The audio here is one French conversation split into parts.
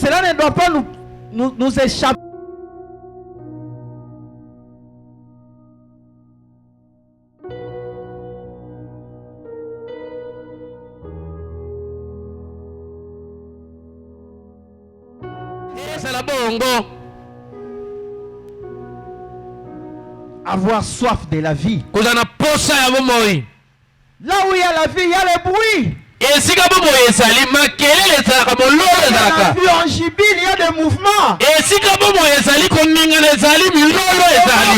cela ne doit pas nous échapper. Avoir soif de la vie. Là où il y a la vie, il y a le bruit. Dans la vie en jubile, il y a des mouvements.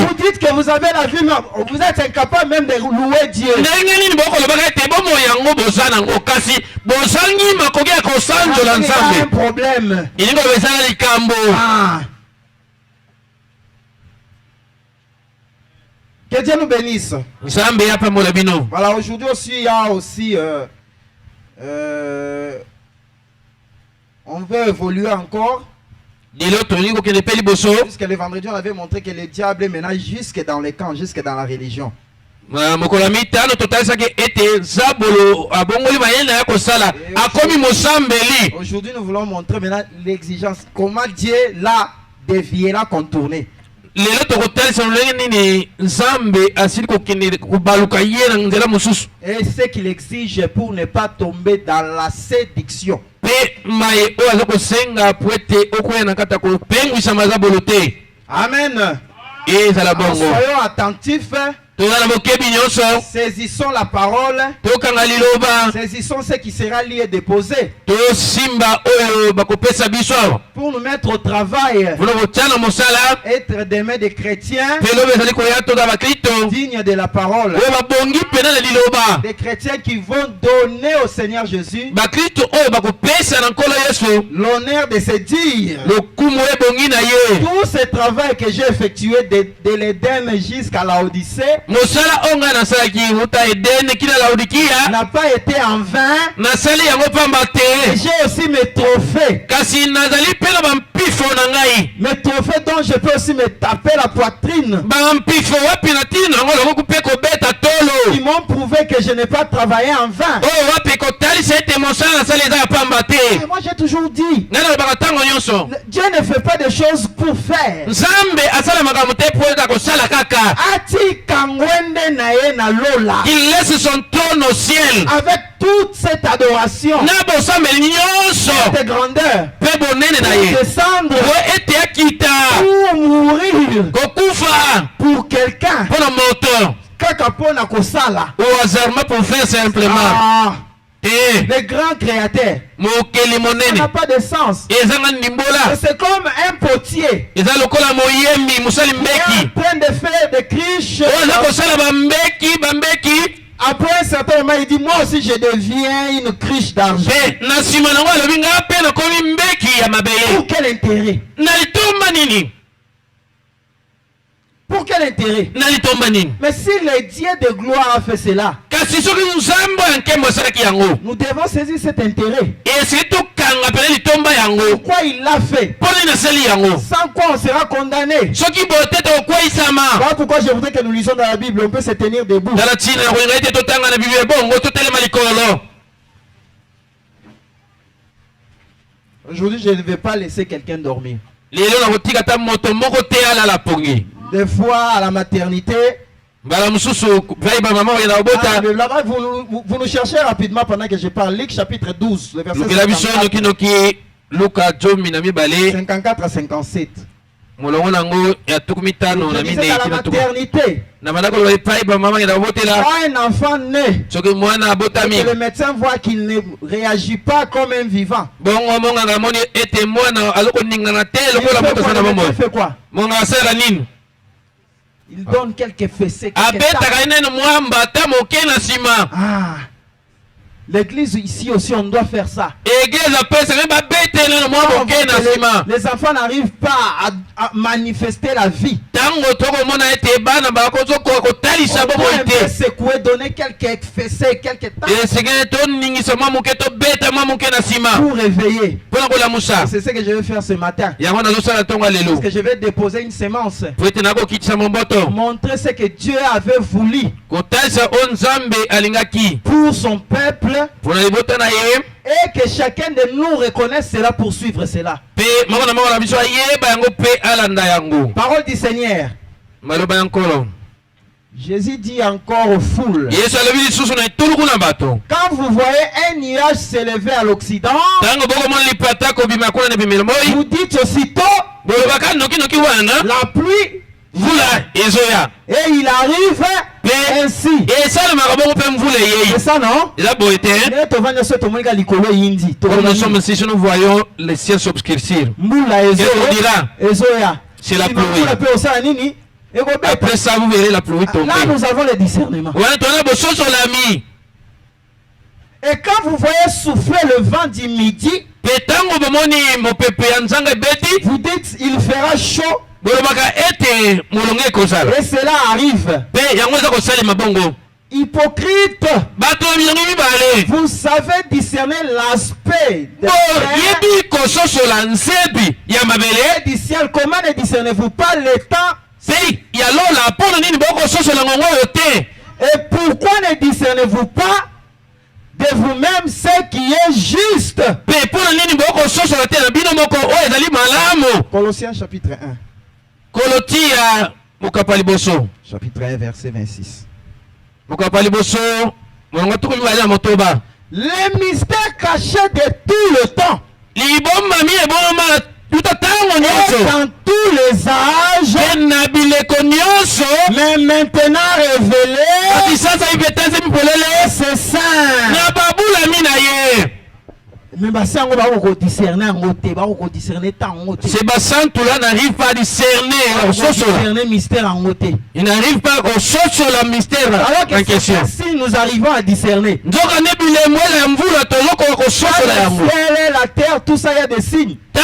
Vous dites que vous avez la vie, mais vous êtes incapable même de louer Dieu. C'est un problème. Ah. Que Dieu nous bénisse. Voilà, aujourd'hui aussi, il y a aussi... on veut évoluer encore. Puisque le vendredi, on avait montré que le diable est maintenant jusque dans les camps, jusque dans la religion. Aujourd'hui, nous voulons montrer maintenant l'exigence. Comment Dieu l'a dévié, l'a contourné. Et ce qu'il exige pour ne pas tomber dans la séduction. Amen. Soyons attentifs. Saisissons la parole. Saisissons ce qui sera lié et déposé. Pour nous mettre au travail. Être des mains des chrétiens dignes de la parole. Des chrétiens qui vont donner au Seigneur Jésus l'honneur de se dire tout ce travail que j'ai effectué de l'Éden jusqu'à la Odyssée n'a pas été en vain. J'ai aussi mes trophées. Mes trophées dont je peux aussi me taper la poitrine. Ils m'ont prouvé que je n'ai pas travaillé en vain. Et moi j'ai toujours dit, Dieu ne fait pas des choses pour faire. Il laisse son trône au ciel. Avec toute cette adoration, cette grandeur, pour descendre, pour mourir, pour quelqu'un, pour faire simplement. Le grand créateur, ça n'a pas de sens. C'est comme un potier qui est en train de faire des criches. Après un certain moment, il dit, moi aussi je deviens une criche d'argent. Pour quel intérêt? Pour quel intérêt? Mais si le Dieu de gloire a fait cela, nous devons saisir cet intérêt. Pourquoi il l'a fait? Sans quoi on sera condamné. Voilà pourquoi je voudrais que nous lisions dans la Bible. On peut se tenir debout. Aujourd'hui, je ne vais pas laisser quelqu'un dormir. Des fois à la maternité, là-bas, vous nous cherchez rapidement pendant que je parle. Luc chapitre 12, le verset 54 à 57. Je disais à la maternité, quand un enfant naît, et le médecin voit qu'il ne réagit pas comme un vivant, il fait quoi? Il donne quelques fessées, l'église ici aussi on doit faire ça. Les enfants n'arrivent pas à manifester la vie. On peut secouer, donner quelques fessées, quelques temps pour réveiller. C'est ce que je vais faire ce matin. Parce que je vais déposer une semence. Montrer ce que Dieu avait voulu pour son peuple Et que chacun de nous reconnaisse cela pour suivre cela. Parole du Seigneur. Jésus dit encore aux foules. Quand vous voyez un nuage s'élever à l'Occident, vous dites aussitôt la pluie. Et il arrive ainsi. C'est ça, non? Comme nous sommes ici, nous voyons les ciels s'obscurcir. C'est la pluie. Après ça, vous verrez la pluie tomber. Là, nous avons le discernement. Et quand vous voyez souffler le vent du midi, vous dites il fera chaud. Et cela arrive. Hypocrite, vous savez discerner l'aspect du ciel. Comment ne discernez-vous pas le temps? Et pourquoi ne discernez-vous pas de vous-même ce qui est juste? Colossiens chapitre 1. Chapitre 1 verset 26. Les mystères cachés de tout le temps. Et dans tous les âges, mais maintenant révélé, c'est ça. Mais c'est discerner n'arrive pas à discerner mystère en côté. Il n'arrive pas au sort sur la mystère en question. Si nous arrivons à discerner la terre, tout ça, il y a des signes. Mais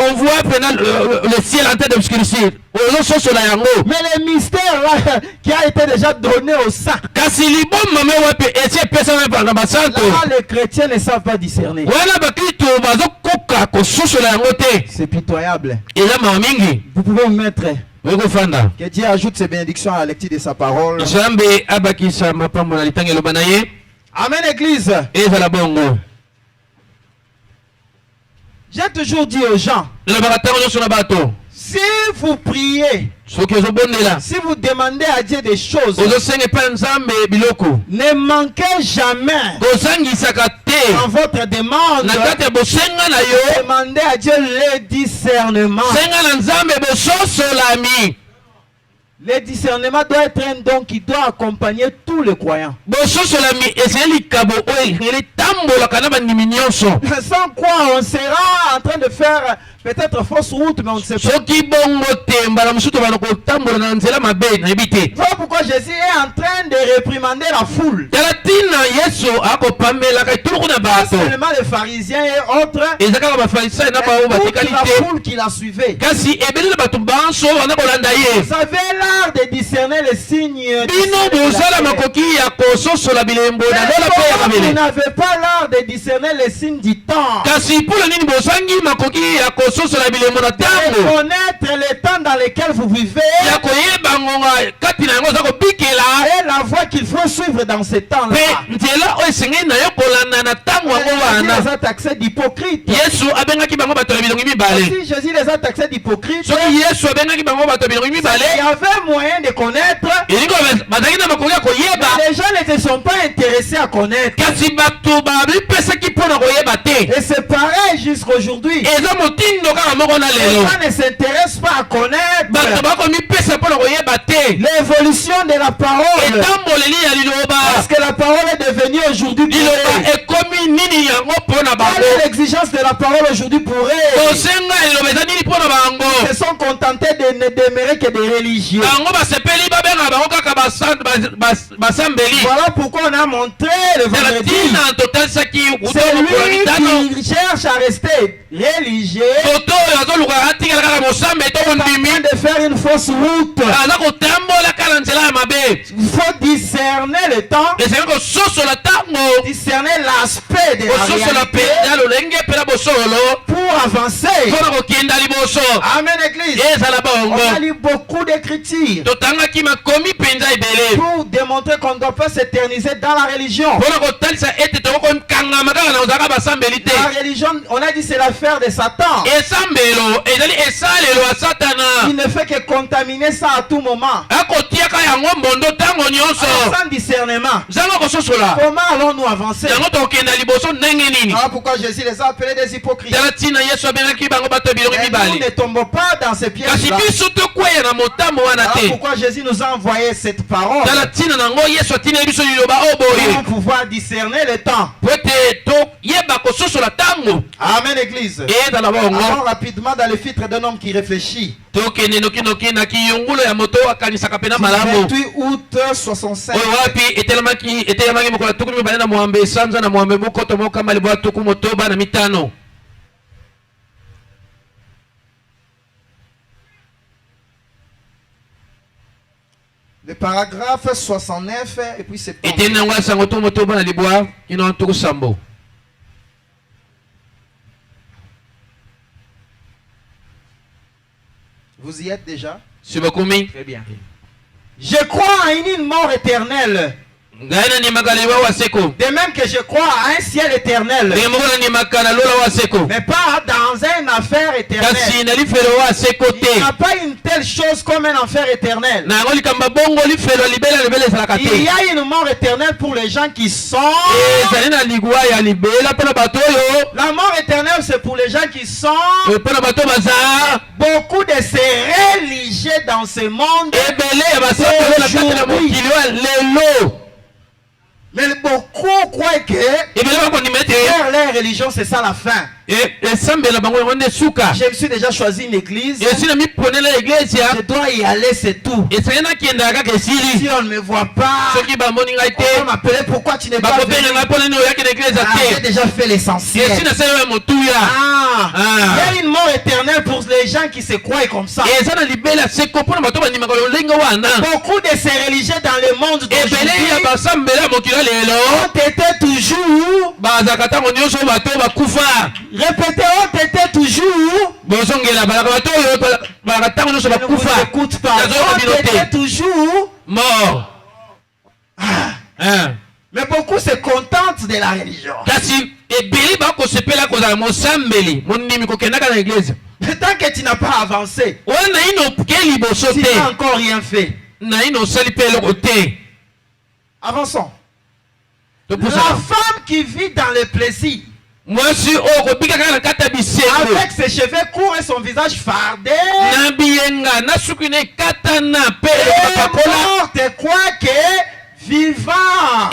on voit le ciel en train d'obscurcir. Mais le mystère là, qui a été déjà donné au saint, les chrétiens ne savent pas discerner. C'est pitoyable. Vous pouvez vous mettre. Que Dieu ajoute ses bénédictions à la lecture de sa parole. Amen, Église. J'ai toujours dit aux gens, si vous priez, si vous demandez à Dieu des choses, ne manquez jamais dans votre demande. Demandez à Dieu le discernement. Le discernement doit être un don qui doit accompagner tous les croyants. Sans quoi on sera en train de faire peut-être fausse route, mais on ne sait pas. Voilà pourquoi Jésus est en train de réprimander la foule. Pas seulement les pharisiens et autres, mais toute la foule qui la suivait. Vous avez l'art de discerner les signes. Vous n'avez pas l'art de discerner les signes du temps. Connaître le temps dans lequel vous vivez et la voie qu'il faut suivre dans ce temps-là. Jésus les a taxés d'hypocrites. Si Jésus les a taxés d'hypocrites, il y avait moyen de connaître, mais les gens ne se sont pas intéressés à connaître. Et c'est pareil jusqu'aujourd'hui. Les gens ne s'intéressent pas à connaître l'évolution de la parole. Parce que la parole est devenue aujourd'hui pour eux. Quelle est l'exigence de la parole aujourd'hui pour eux? Ils se sont contentés de ne demeurer que des religieux. Voilà pourquoi on a montré le vendredi. C'est lui qui cherche à rester religieux, de faire une fausse route. Il faut discerner le temps, discerner l'aspect de la réalité pour avancer. Amen, Église. On a lu beaucoup d'écritures pour démontrer qu'on ne doit pas s'éterniser dans la religion. La religion, on a dit, c'est l'affaire de Satan. Il ne fait que contaminer ça à tout moment. Sans discernement. Comment allons-nous avancer? Ah, pourquoi Jésus les a appelés des hypocrites? Nous ne tombons pas dans ces pièges-là. Ah, pourquoi Jésus nous a envoyé cette parole? Pour pouvoir discerner le temps. Amen, Église. Allons rapidement dans le filtre d'un homme qui réfléchit. 28 août 65. Le paragraphe 69 et puis c'est vous y êtes déjà? Très bien. Je crois en une mort éternelle. De même que je crois à un ciel éternel. Mais pas dans une affaire éternelle. Il n'y a pas une telle chose comme un enfer éternel. Il y a une mort éternelle pour les gens qui sont. La mort éternelle, c'est pour les gens qui sont. Beaucoup de ces religieux dans ce monde. Mais beaucoup croient que faire leur religion, c'est ça la fin. Je me suis déjà choisi une église. Je dois y aller, c'est tout. Si on ne me voit pas, on va m'appeler pourquoi tu n'es pas venu. J'ai déjà fait l'essentiel. Il y a une mort éternelle pour les gens qui se croient comme ça. Beaucoup de ces religieux dans le monde d'aujourd'hui ont été toujours. Répétez, ont été toujours. Ne vous écoute pas. Ont été toujours morts. Mais beaucoup se contentent de la religion. Mais tant que tu n'as pas avancé, tu n'as encore rien fait. Avançons. La femme qui vit dans le plaisir, avec ses cheveux courts et son visage fardé, morte quoi que vivant.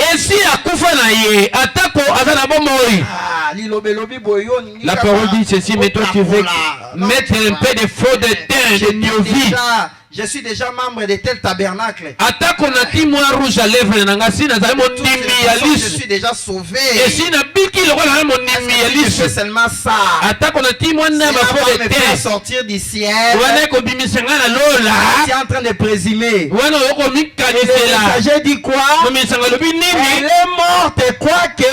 La parole dit ceci, mais toi tu veux mettre un peu de feu de terre, de néophyte. Je suis déjà membre de tel tabernacle. Je suis déjà sauvé. Je fais seulement ça. Tu vas sortir du ciel. Tu es en train de présumer. Le messager dit quoi? Elle est morte quoi que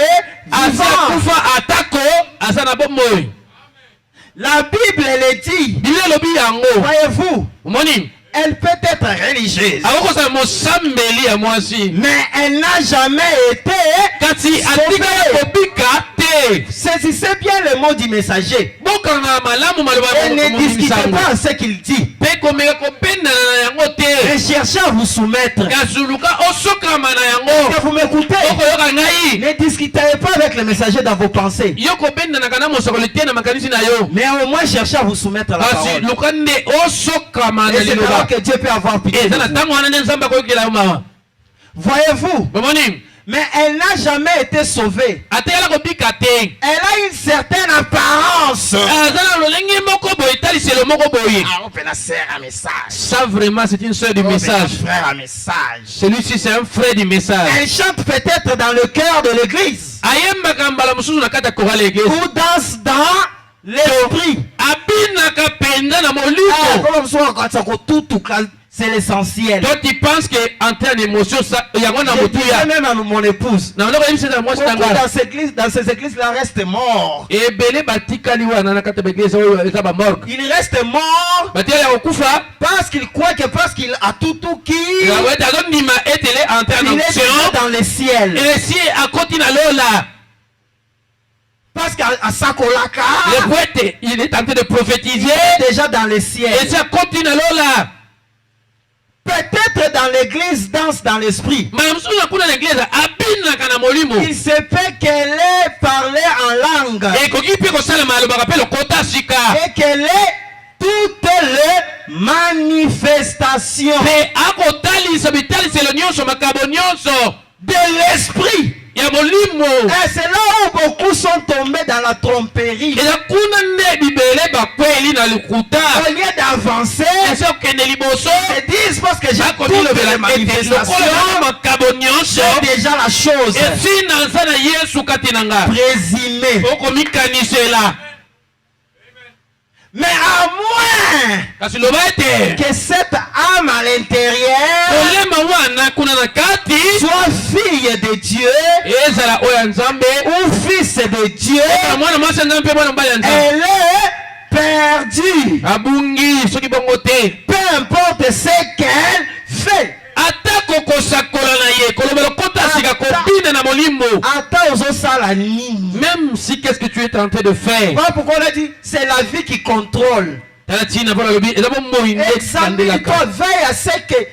la Bible elle dit. Voyez-vous? Elle peut être religieuse, mais elle n'a jamais été sauvée. Saisissez bien le mot du messager. Elle ne discutez pas ce qu'il dit. Recherchez à vous soumettre. Que vous m'écoutez. Ne discutez pas avec le messager dans vos pensées. Mais au moins cherchez à vous soumettre à la parole. Et c'est là que Dieu peut avoir pitié. Voyez-vous? Mais elle n'a jamais été sauvée. Elle a une certaine apparence. Ça vraiment c'est une sœur du message. Celui-ci c'est un frère du message. Elle chante peut-être dans le cœur de l'église. Ou danse dans l'esprit. C'est l'essentiel. Toi, tu penses qu'en termes d'émotion, il y a Je disais même à mon épouse. Beaucoup dans ces églises-là restent morts. Il reste mort parce qu'il croit que parce qu'il a tout qui il est dans le ciel. Parce qu'à Sakolaka, le poète, il est en train de prophétiser. Il est déjà dans le ciel. Et ça continue là. Peut-être dans l'église danse dans l'esprit. Il se peut qu'elle ait parlé en langue. Et qu'elle ait toutes les manifestations de l'esprit. Et c'est là où beaucoup sont tombés dans la tromperie. Au lieu d'avancer, ils disent parce que j'ai toutes les manifestations, c'est déjà la chose présumée. Mais à moins que cette âme à l'intérieur soit fille de Dieu ou fils de Dieu, elle est perdue. Peu importe ce qu'elle fait. Même si qu'est-ce que tu es tenté de faire. Voilà pourquoi on a dit c'est la vie qui contrôle. Examine-toi, veille à ce que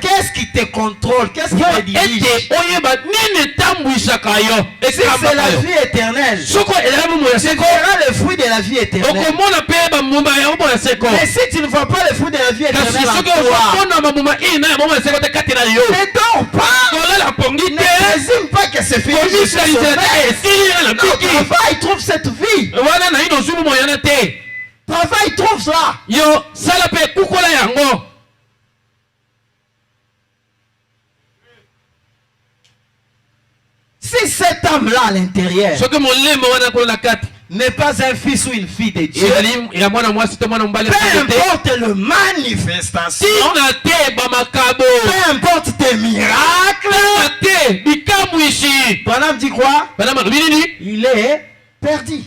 qu'est-ce qui te contrôle, qu'est-ce qui te dirige. Si c'est la vie éternelle, tu verras le fruit de la vie éternelle. Mais si tu ne vois pas le fruit de la vie éternelle en toi, ne dors pas, ne présume pas que c'est fini. Travail, trouve cette vie. Travail, trouve ça. Si cette âme-là à l'intérieur n'est pas un fils ou une fille de Dieu, peu importe le manifestation, peu importe tes miracles, Branham dit quoi? Il est perdu.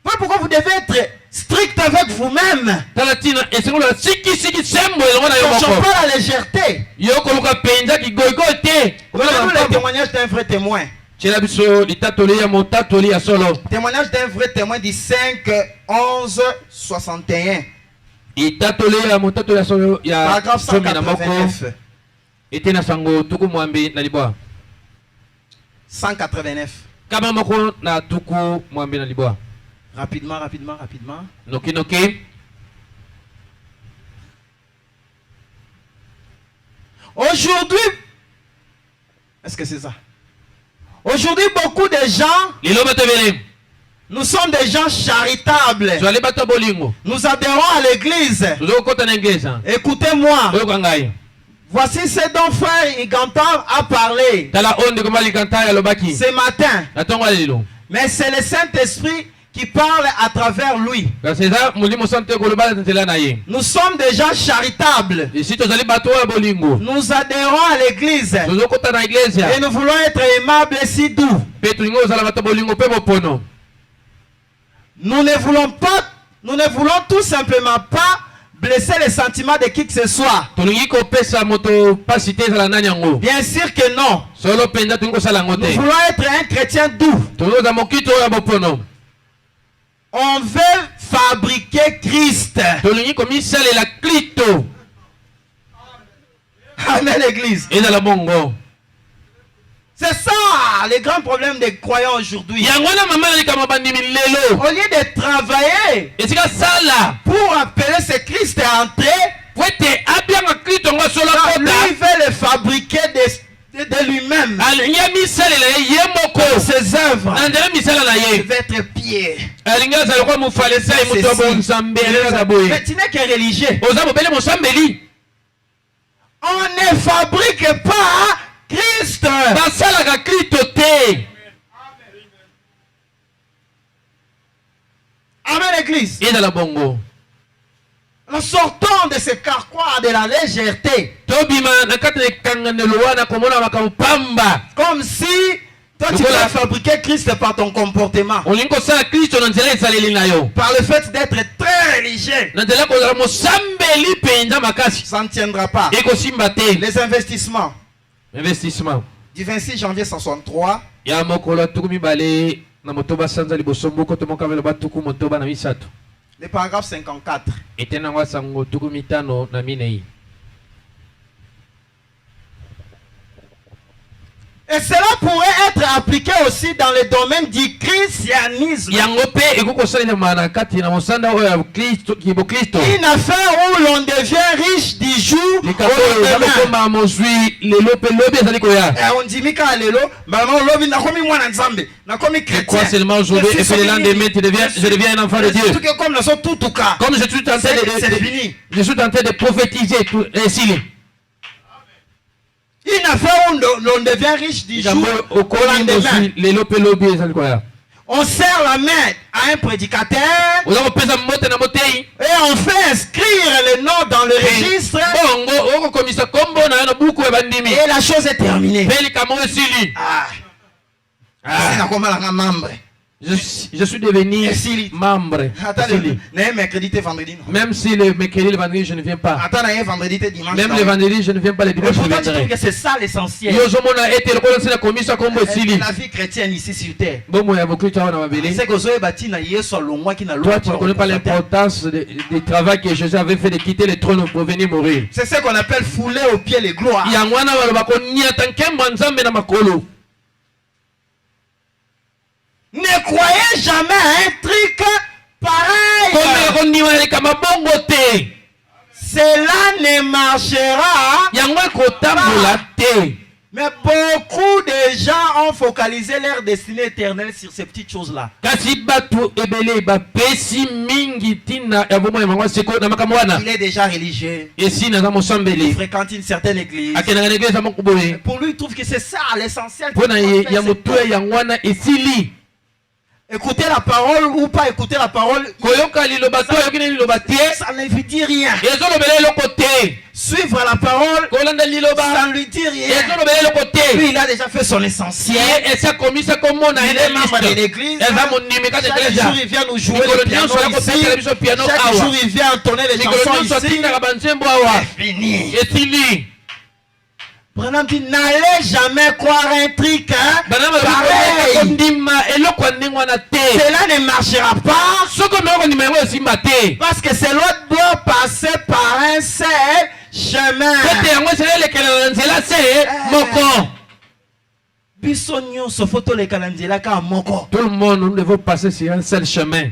Voilà pourquoi vous devez être strict avec vous-même. N'approchons pas la légèreté. Regardez le témoignage d'un vrai témoin. Témoignage d'un vrai témoin du 5-11-61. Paragraphe 189. 189. Rapidement. Noki. Aujourd'hui, est-ce que c'est ça? Aujourd'hui, beaucoup de gens, nous sommes des gens charitables. Nous adhérons à l'église. Écoutez-moi. Voici ce dont frère Igantam a parlé ce matin. Mais c'est le Saint-Esprit qui parle à travers lui. Nous sommes des gens charitables. Nous adhérons à l'église. Et nous voulons être aimables et si doux. Nous ne voulons tout simplement pas blesser les sentiments de qui que ce soit. Bien sûr que non. Nous voulons être un chrétien doux. On veut fabriquer Christ. Amen, l'église. C'est ça le grand problème des croyants aujourd'hui. Au lieu de travailler pour appeler ce Christ à entrer, lui veut le fabriquer de lui-même. Ses œuvres. Il veut être pied. Mais tu n'es que religieux. On ne fabrique pas Christ. Amen, l'église. En sortant de ce carquois de la légèreté. Comme si toi tu vas fabriquer Christ par ton comportement. Par le fait d'être très religieux. Ça ne tiendra pas. Les investissements. Du 26 janvier 163. Le paragraphe 54. Et cela pourrait être appliqué aussi dans le domaine du christianisme. Une affaire où l'on devient riche du jour au lendemain. On dit quoi seulement aujourd'hui et que le lendemain je deviens un enfant de Dieu. Comme je suis tenté de prophétiser tout ainsi. Une affaire où l'on devient riche du jour au lendemain. On serre la main à un prédicateur et on fait inscrire le nom dans le registre et la chose est terminée. Je suis devenu membre. Même si le mercredi et le vendredi je ne viens pas. Même le vendredi je ne viens pas, le dimanche je viendrai. C'est ça l'essentiel. La vie chrétienne ici sur terre. Toi tu ne connais pas l'importance du travail que Jésus avait fait de quitter le trône pour venir mourir. C'est ce qu'on appelle fouler aux pieds les gloires. Ne croyez jamais à un truc pareil. Cela ne marchera pas. Mais beaucoup de gens ont focalisé leur destinée éternelle sur ces petites choses-là. Il est déjà religieux. Il fréquente une certaine église. Pour lui, il trouve que c'est ça l'essentiel. Écouter la parole ou pas écouter la parole, ça ne lui dit rien. Suivre la parole, ça ne lui dit rien. Lui, il a déjà fait son essentiel. Il est membre de l'église. Chaque jour, il vient nous jouer le piano ici. Chaque jour, il vient entonner les chansons ici. C'est fini. Branham dit, n'allez jamais croire un truc pareil. Cela ne marchera pas. Parce que cela doit passer par un seul chemin. Tout le monde, nous devons passer sur un seul chemin.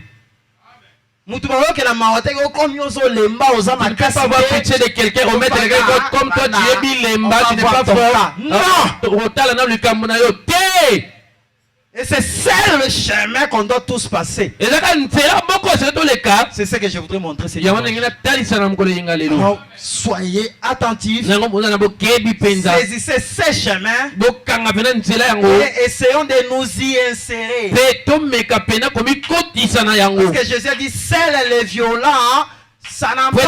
Tu ne peux pas avoir pitié de quelqu'un, remettre quelqu'un comme toi, tu es bilemba, tu n'es pas fort. Non! Et c'est ça le chemin qu'on doit tous passer. C'est ce que je voudrais montrer. Alors, soyez attentifs. Saisissez ces chemins. Et essayons de nous y insérer. Parce que Jésus dit, seuls les violents, ça n'a pas.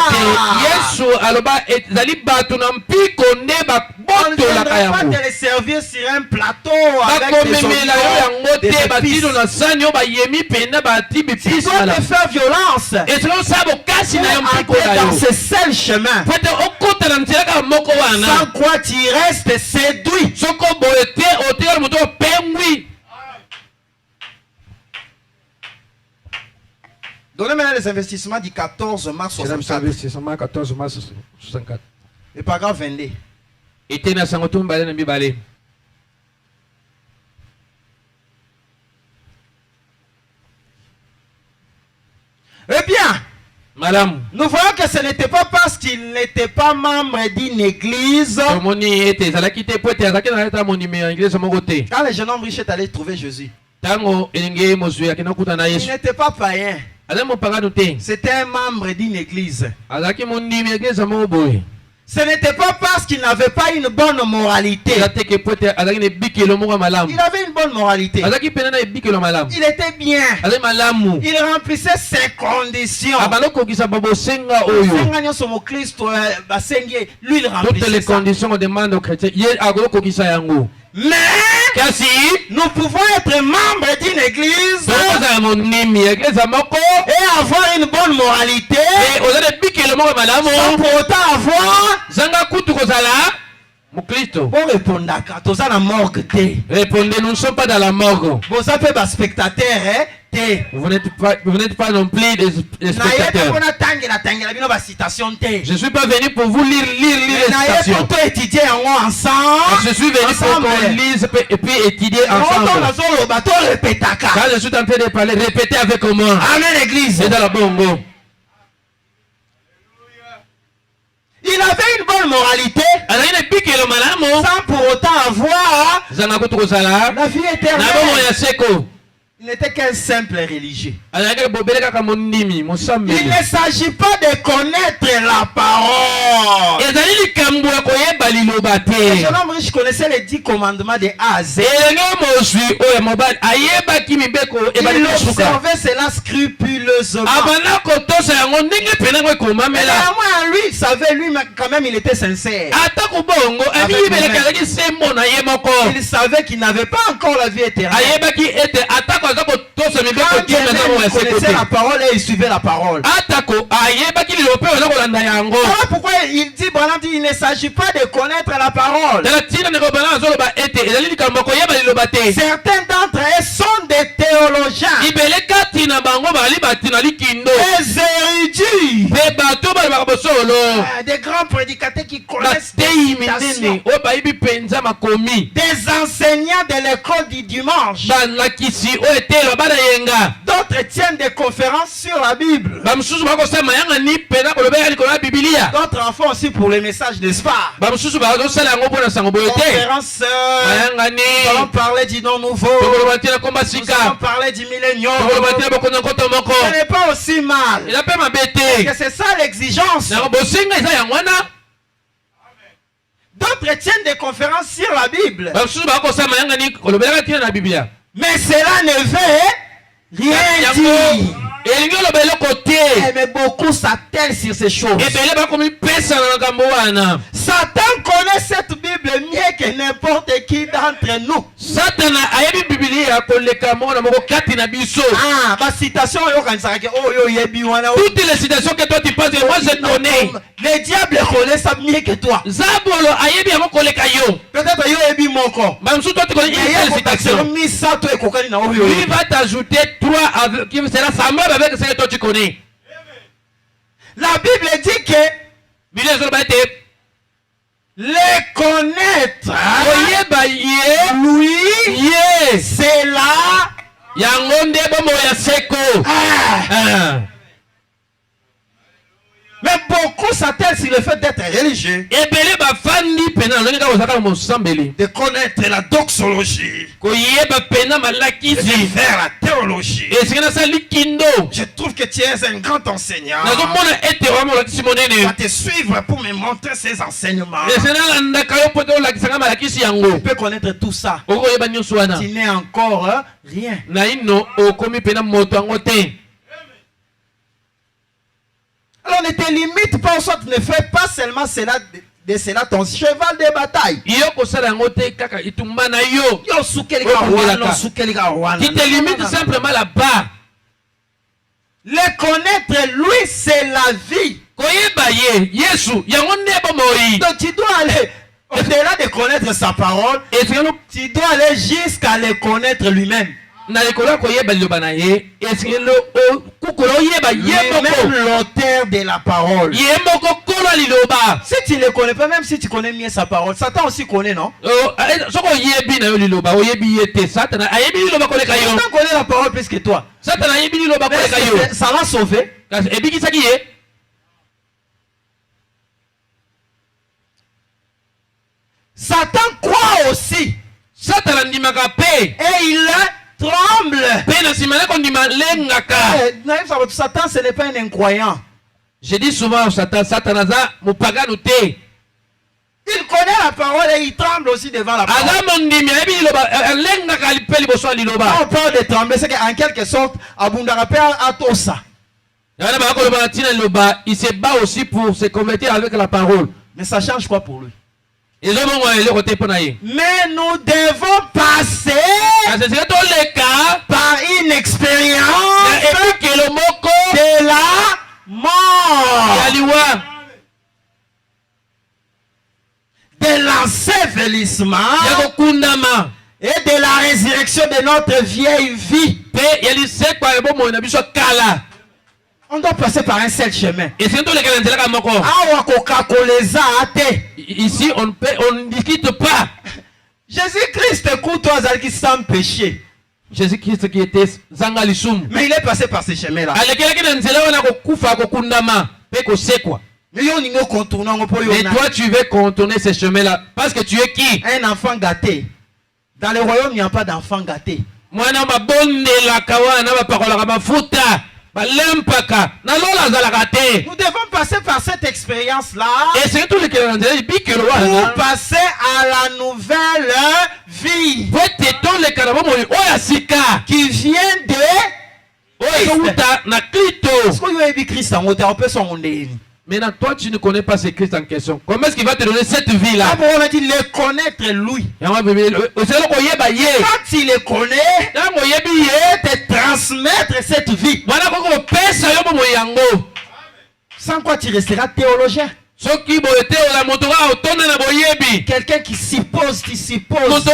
On ne viendra pas de les servir sur un plateau avec des oignons, des épices. Tu dois te faire violence pour entrer dans ce seul chemin. Sans quoi tu restes séduit. Donnez maintenant les investissements du 14 mars 64. Le paragraphe 22. Eh bien, madame, nous voyons que ce n'était pas parce qu'il n'était pas membre d'une église. Quand le jeune homme riche est allé trouver Jésus, il n'était pas païen. C'était un membre d'une église. Ce n'était pas parce qu'il n'avait pas une bonne moralité. Il avait une bonne moralité. Il était bien. Il remplissait ses conditions. Lui, il remplissait toutes les conditions qu'on demande aux chrétiens. Mais nous pouvons être membres d'une église et avoir une bonne moralité sans pour autant avoir répondez, nous ne sommes pas dans la morgue. Vous êtes pas spectateurs, vous n'êtes pas non plus des spectateurs. Je ne suis pas venu pour vous lire les citations. Je suis venu pour qu'on lise et puis étudier ensemble. Quand je suis en train de parler, répétez avec moi. Amen, l'église. C'est dans la bongo. Il avait une bonne moralité sans pour autant avoir la vie éternelle. Il n'était qu'un simple religieux. Il ne s'agit pas de connaître la parole. Le jeune homme riche connaissait les 10 commandements de A à Z. Il observait cela scrupuleusement. Mais lui, il savait, lui quand même, il était sincère. Il savait qu'il n'avait pas encore la vie éternelle. Quand il connaissait la parole et il suivait la parole. Voilà pourquoi il dit, il ne s'agit pas de connaître la parole. Certains d'entre eux sont des théologiens, des érudits, des grands prédicateurs qui connaissent des citations, des enseignants de l'école du dimanche. D'autres tiennent des conférences sur la Bible. D'autres en font aussi pour les messages d'espoir. Conférences, nous allons parler du nom nouveau. Nous allons parler du millénium. Ce n'est pas aussi mal. Que c'est ça l'exigence. D'autres tiennent des conférences sur la Bible. Mais cela ne veut rien dire. Mais beaucoup s'attellent sur ces choses. Satan connaît cette Bible mieux que n'importe qui d'entre nous. Citation, toutes les citations que toi tu penses que moi je connais, le diable connaît ça mieux que toi. Peut-être tu connais une citation. Lui va t'ajouter 3 qui sera semblable avec ce que toi tu connais. La Bible dit que les connaître, lui, c'est là. Mais beaucoup s'attellent sur le fait d'être religieux, de connaître la doxologie, de faire la théologie. Je trouve que tu es un grand enseignant. Va te suivre pour me montrer ces enseignements. Tu peux connaître tout ça. Tu n'es encore rien. Alors ne te limite pas au sort, ne fais pas seulement cela de cela ton cheval de bataille. Tu te limites simplement là-bas. Le connaître, lui, c'est la vie. Donc tu dois aller au-delà de connaître sa parole, tu dois aller jusqu'à le connaître lui-même. Même l'auteur de la parole. Si tu ne le connais pas, même si tu connais mieux sa parole, Satan aussi connaît, non? Satan connaît la parole plus que toi. Ça l'a sauvé. Satan croit aussi. Et il tremble. Satan, ce n'est pas un incroyant. Je dis souvent Satan, Il connaît la parole et il tremble aussi devant la parole. On parle de trembler, c'est qu'en quelque sorte, il se bat aussi pour se convertir avec la parole. Mais ça change quoi pour lui? Mais nous devons passer par une expérience de la mort, de l'ensevelissement et de la résurrection de notre vieille vie. On doit passer par un seul chemin. Ici, on ne discute pas. Jésus-Christ écoute-toi qui sans péché. Jésus-Christ qui était Zangalisum. Mais il est passé par ce chemin-là. Mais toi, tu veux contourner ce chemin-là. Parce que tu es qui? Un enfant gâté. Dans le royaume, il n'y a pas d'enfant gâté. Nous devons passer par cette expérience-là pour passer à la nouvelle vie qui vient de Christ. Maintenant, toi, tu ne connais pas ce Christ en question. Comment est-ce qu'il va te donner cette vie-là? On va dire le connaître lui. Quand il le connaît, il te transmettre cette vie. Sans quoi tu resteras théologien. Quelqu'un qui suppose, qui suppose.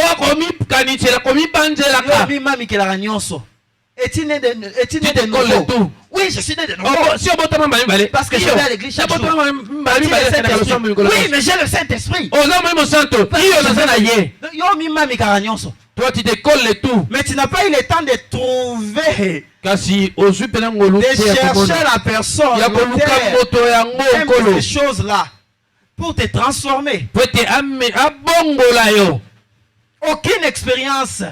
Es-tu né de nouveau? Oui, je suis né de nouveau. Parce que je vais à l'église chaque jour. Oui, mais j'ai le Saint-Esprit. Toi, tu te colles le tout. Mais tu n'as pas eu le temps de trouver, de chercher la personne, ces choses-là, pour te transformer. Aucune expérience.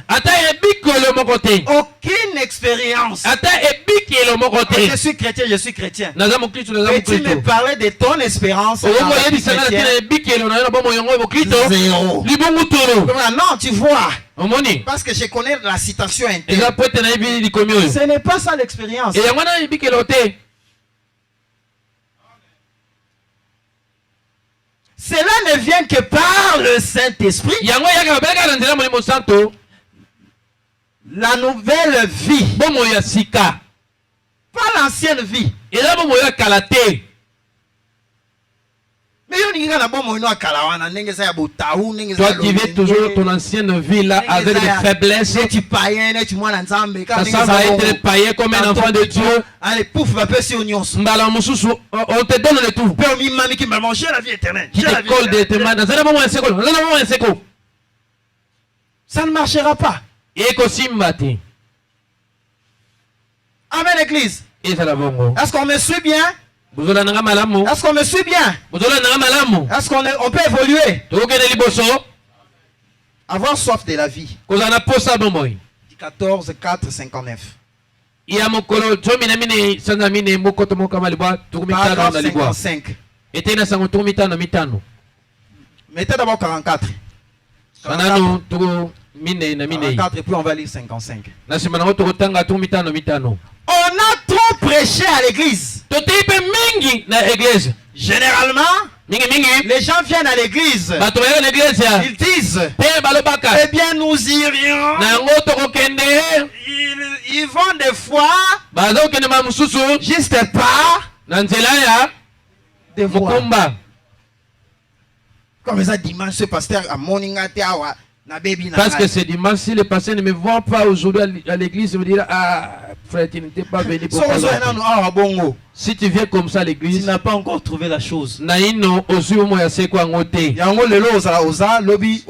Aucune expérience. Je suis chrétien, je suis chrétien. Et tu me parlais de ton espérance. Zéro. Non, tu vois. Parce que je connais la citation interne. Ce n'est pas ça l'expérience. Cela ne vient que par le Saint-Esprit. La nouvelle vie. Pas l'ancienne vie. Mais toi qui vis toujours ton ancienne vie là avec des faiblesses. Tu païen, tu ça va être païen comme un enfant de Dieu. Allez, pouf, on te donne le tout. Qui te colle de tes mains. Ça ne marchera pas. Amen, église. Est-ce qu'on me suit bien? Est-ce qu'on me suit bien? Est-ce qu'on peut évoluer? Avoir soif de la vie. 14, 4, 59. Paragraphe 55. Mettez d'abord 44. 44 et puis on va lire 55. On a trop prêché à l'église. Généralement, les gens viennent à l'église. Ils disent, eh bien nous irions. Ils vont des fois juste pas de voir. Comme ça dimanche, ce pasteur à morning at hour. Parce que c'est dimanche, si les pasteurs ne me voient pas aujourd'hui à l'église, ils me diront, ah, frère, tu n'étais pas venu pour ça. Si tu viens comme ça à l'église, tu n'as pas encore trouvé la chose.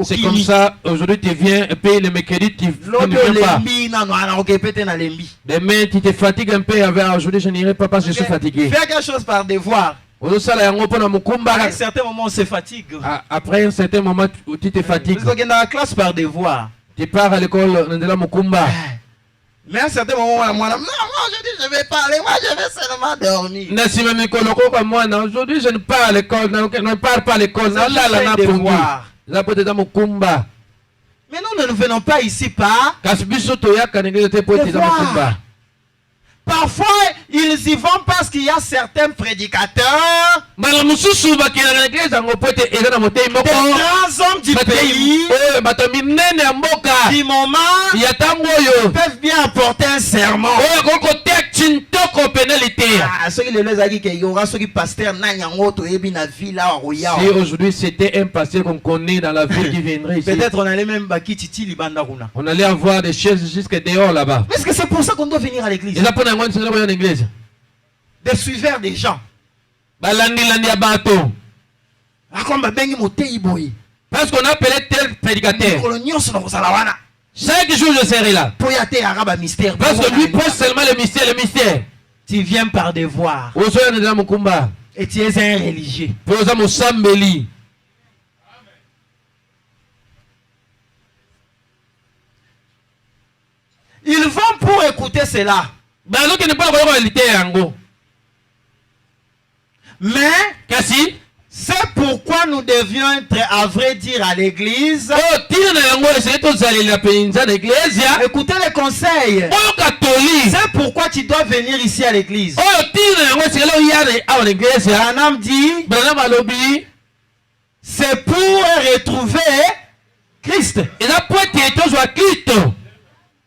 C'est comme ça, aujourd'hui tu viens, et puis le mercredi, tu ne viens pas. Demain, tu te fatigues un peu, aujourd'hui je n'irai pas parce que je suis fatigué. Fais quelque chose par devoir. À un certain moment, on se fatigue. Après un certain moment, tu te fatigues. Dans la classe par devoir. Tu pars à l'école de la Mukumba. Mais à un certain moment, moi, je dis, je vais parler, moi, je vais seulement dormir. Aujourd'hui, je ne parle à l'école, ne parle pas à l'école. Mais nous ne venons pas ici par devoir. Parfois, ils y vont parce qu'il y a certains prédicateurs, des grands hommes du pays, du moment, peuvent bien apporter un sermon. Si aujourd'hui c'était un pasteur qu'on connaît dans la ville qui viendrait ici, peut-être on allait même on allait avoir des chaises jusque dehors là-bas. Est-ce que c'est pour ça qu'on doit venir à l'église? Des suiveurs des gens. Parce qu'on appelait tel prédicateur. Chaque jour je serai là. Parce que lui pose seulement le mystère. Tu viens par devoir. Et tu es un religieux. Ils vont pour écouter cela. Mais c'est pourquoi nous devions être, à vrai dire, à l'église. Écoutez les conseils. C'est pourquoi tu dois venir ici à l'église. Branham dit, c'est pour retrouver Christ.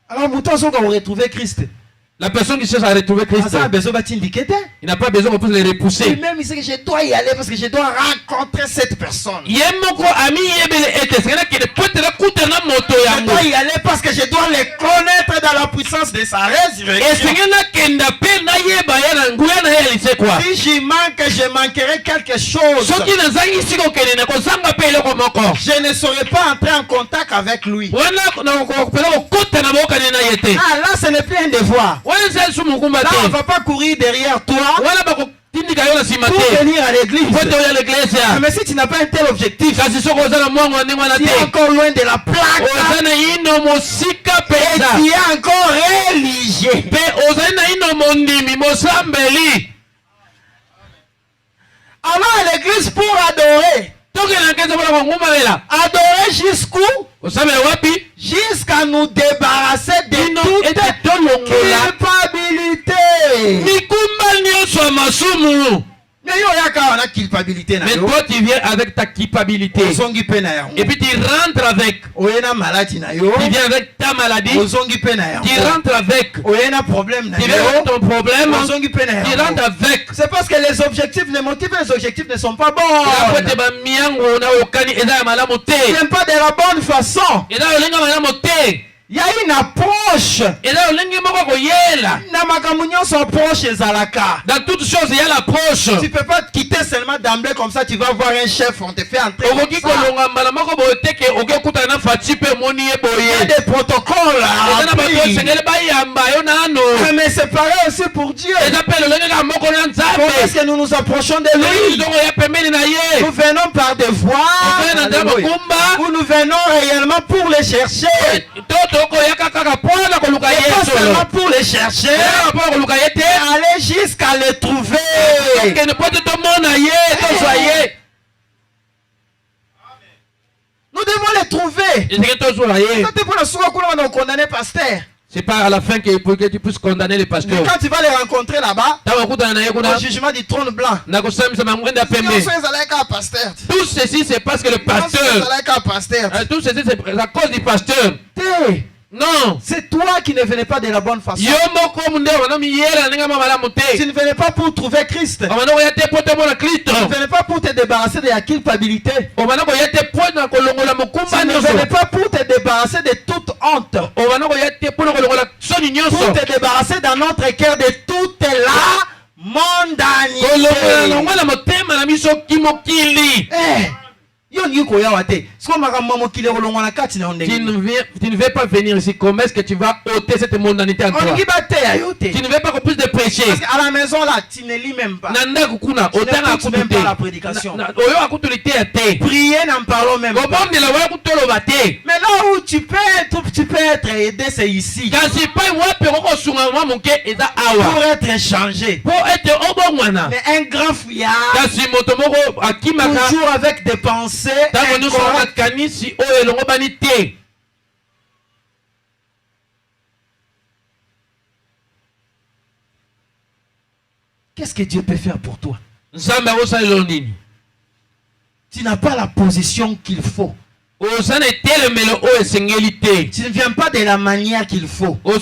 Alors, nous devons retrouver Christ. La personne qui cherche à retrouver Christ, il n'a pas besoin qu'on puisse les repousser. Et même il sait que je dois y aller parce que je dois rencontrer cette personne. Je dois y aller parce que je dois les connaître dans la puissance de sa résurrection. Si j'y manque, je manquerai quelque chose. Je ne saurais pas entrer en contact avec lui. Ah, là, ce n'est plus un devoir. Là, on ne va pas courir derrière toi pour venir à l'église. Mais si tu n'as pas un tel objectif, tu es encore loin de la plaque. Et tu es encore religieux. Alors à l'église pour adorer. Adorer jusqu'où? Jusqu'à nous débarrasser de toute culpabilité. Mais toi tu viens avec ta culpabilité. Et puis tu rentres avec. Tu viens avec ta maladie. Tu rentres avec. Tu viens avec ton problème. Tu rentres avec. C'est parce que les objectifs, les motifs et les objectifs ne sont pas bons. Tu viens pas de la bonne façon. Il y a une approche. Dans toutes choses, il y a l'approche. Tu ne peux pas quitter seulement d'emblée comme ça, tu vas voir un chef, on te fait entrer. Il y a des protocoles. Mais c'est pareil aussi pour Dieu. Comment est-ce que nous nous approchons de lui? Nous venons par devoir ou nous venons réellement pour les chercher? Pas seulement pour les chercher, aller jusqu'à les trouver. Nous devons les trouver. C'est pas à la fin que tu puisses condamner les pasteurs. Quand tu vas les rencontrer là-bas, au jugement du trône blanc, tout ceci c'est parce que le pasteur. Tout ceci c'est à cause du pasteur. Non, c'est toi qui ne venais pas de la bonne façon. Tu ne venais pas pour trouver Christ. Tu ne venais pas pour te débarrasser de la culpabilité. Tu ne venais pas pour te débarrasser de toute honte. Pour te débarrasser dans notre cœur de toute la mondanité. Yo ne veux pas venir ici. Comment est-ce que tu vas ôter cette mondanité en toi? Tu ne veux pas qu'on puisse te prêcher. Parce qu'à la maison là, tu ne lis même pas. Tu n'écoutes même pas la prédication. Prier, n'en parlons même pas. Mais là où tu peux être aidé, c'est ici. Pour être changé. Mais un grand fouillard, toujours avec des pensées incorrectes. Qu'est-ce que Dieu peut faire pour toi? Tu n'as pas la position qu'il faut. Tu ne viens pas de la manière qu'il faut. Et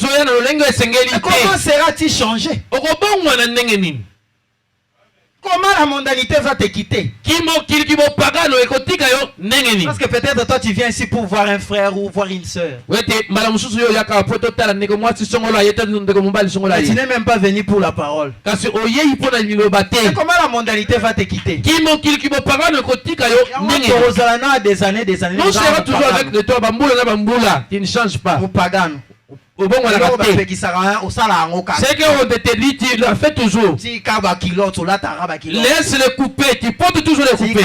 comment seras-tu changé? Comment la mondanité va te quitter? Parce que peut-être toi tu viens ici pour voir un frère ou voir une soeur. Tu n'es même pas venu pour la parole. Et comment la mondanité va te quitter? Des années. Nous serons toujours avec toi. Tu ne changes pas. C'est qu'on te dit, tu l'as fait toujours. Laisse-le couper, tu portes toujours les couper.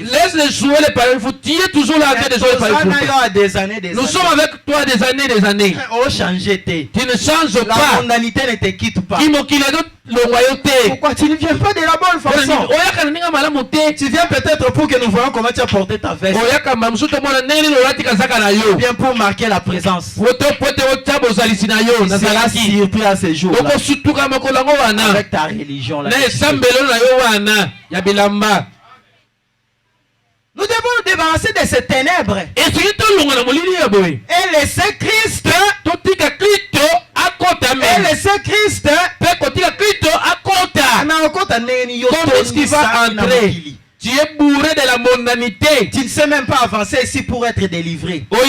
Laisse-le jouer les paris foot, tu es toujours là en train de jouer les paris foot. Nous sommes avec toi des années. Tu ne changes pas. La mondanité ne te quitte pas. Pourquoi tu ne viens pas de la bonne façon? Tu viens peut-être pour que nous voyons comment tu as porté ta veste. Bien pour marquer la présence. Surpris à ces jours avec ta religion là. Nous devons nous débarrasser de ces ténèbres et laisser Christ. Et laisser Christ. Comment est-ce qu'il va entrer? Tu es bourré de la mondanité. Tu ne sais même pas avancer ici pour être délivré. On a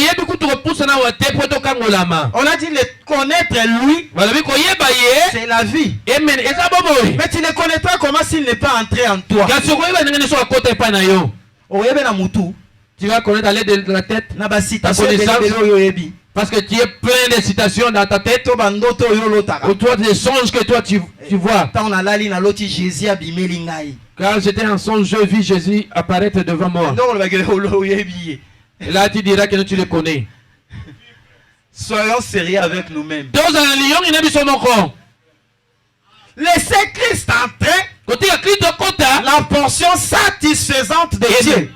dit le connaître lui, c'est la vie. Mais tu ne connais pas comment s'il n'est pas entré en toi. Tu vas connaître à l'aide de la tête, ta connaissance. Parce que tu es plein de citations dans ta tête. Ou toi des songes que toi tu vois. Quand j'étais en songe, je vis Jésus apparaître devant moi. Et là tu diras que tu le connais. Soyons sérieux avec nous-mêmes. Laissez Christ entrer. La portion satisfaisante de Dieu.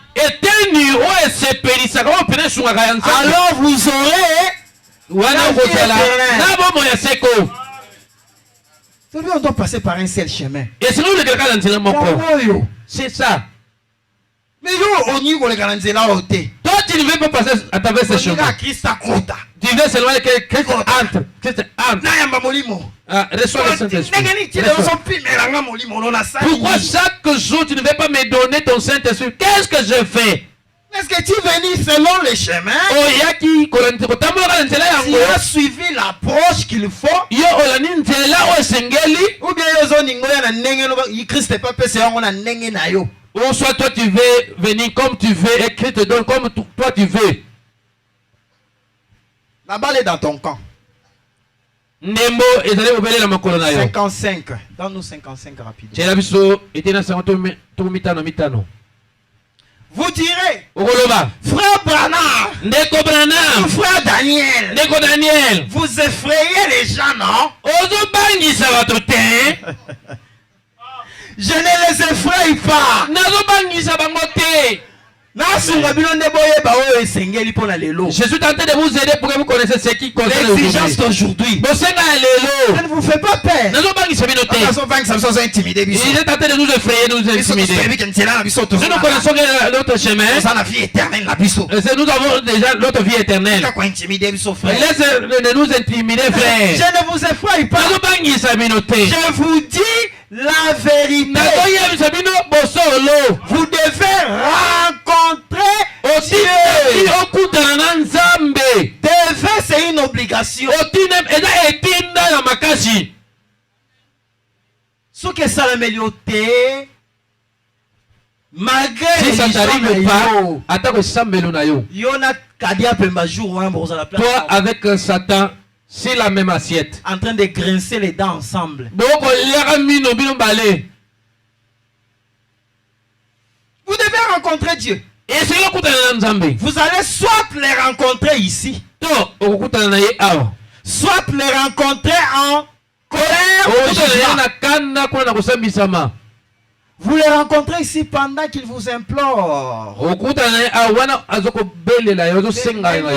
Alors vous aurez la vie éternelle. On doit passer par un seul chemin. C'est ça. Mais toi tu ne veux pas passer à travers ce chemin. Tu veux seulement que Christ entre. Reçois le Saint-Esprit. Pourquoi chaque jour tu ne veux pas me donner ton Saint-Esprit? Qu'est-ce que je fais? Est-ce que tu es venu selon les chemins? Tu as suivi l'approche qu'il faut? Ou bien Christ n'est pas passé en nengé. Ou soit toi tu veux venir comme tu veux et Christ te donne comme toi tu veux. La balle est dans ton camp. 55. Donne-nous 55 rapidement. Vous direz, frère Branham, frère Daniel, vous effrayez les gens, non? Je ne les effraie pas. Je suis tenté de vous aider pour que vous connaissiez ce qui concerne l'exigence d'aujourd'hui. Ça ne vous fait pas peur. Il est tenté de nous effrayer, de nous intimider. Si nous connaissons notre chemin, nous avons déjà notre vie éternelle. Laisse de nous intimider, frère. Je ne vous effraie pas. Je vous dis la vérité. Vous devez rencontrer Dieu. Devez, c'est une obligation. Ce que ça l'améliorer, Malgré si ça t'arrive pas, toi avec Satan, c'est la même assiette. En train de grincer les dents ensemble. Vous devez rencontrer Dieu. Vous allez soit les rencontrer ici, soit les rencontrer en colère ou jugement. Vous les rencontrez ici pendant qu'ils vous implorent. Le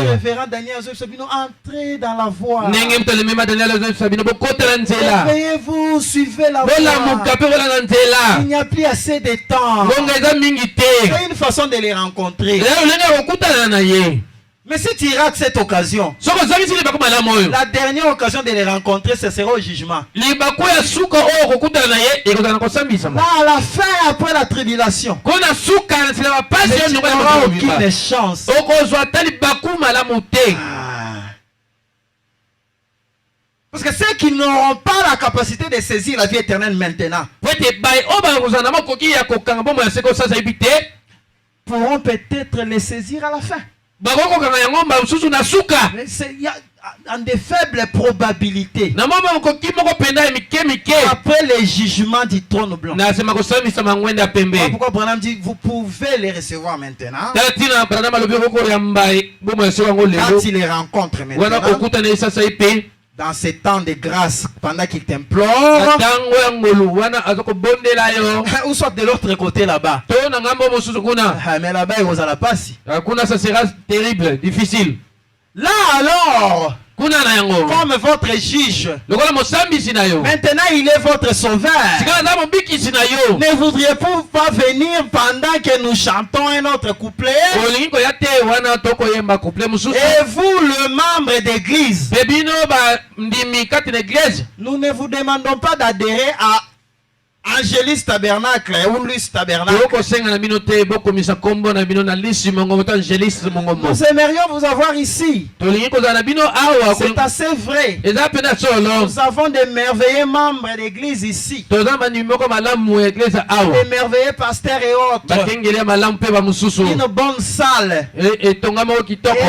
révérend Daniel Sabino, entrez dans la voie. Réveillez-vous, suivez la voie. Il n'y a plus assez de temps. C'est une façon de les rencontrer. Mais si tu rates cette occasion, la dernière occasion de les rencontrer, ce sera au jugement. Là, à la fin, après la tribulation, tu n'auras aucune chance. Parce que ceux qui n'auront pas la capacité de saisir la vie éternelle maintenant pourront peut-être les saisir à la fin. Il y a des faibles probabilités après les jugements du trône blanc. Pourquoi Branham dit vous pouvez les recevoir maintenant quand il les rencontre maintenant dans ces temps de grâce pendant qu'il t'implore ou soit de l'autre côté là-bas. Mais là-bas il vous a la passe. Ça sera terrible, difficile. Là alors, comme votre juge, maintenant il est votre sauveur. Ne voudriez-vous pas venir pendant que nous chantons un autre couplet? Et vous, le membre d'église, nous ne vous demandons pas d'adhérer à Angélis Tabernacle ou Luce Tabernacle. Nous aimerions vous avoir ici. C'est assez vrai. Nous avons des merveilleux membres d'église ici. Des merveilleux pasteurs et autres. Une bonne salle. Et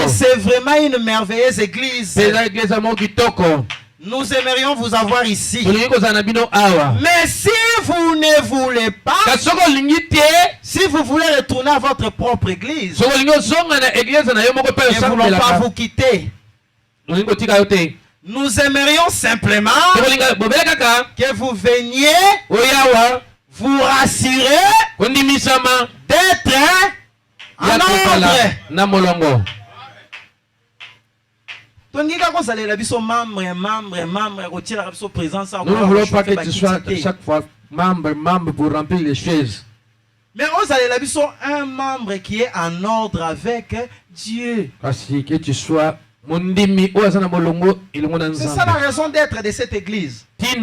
c'est vraiment une merveilleuse église. Nous aimerions vous avoir ici. Mais si vous ne voulez pas, si vous voulez retourner à votre propre église, ne voulons pas vous quitter. Nous aimerions simplement que vous veniez vous rassurer d'être en ordre. Nous ne voulons pas que tu sois chaque fois membre pour remplir les chaises. Mais un membre qui est en ordre avec Dieu. Que tu sois. C'est ça la raison d'être de cette église. C'est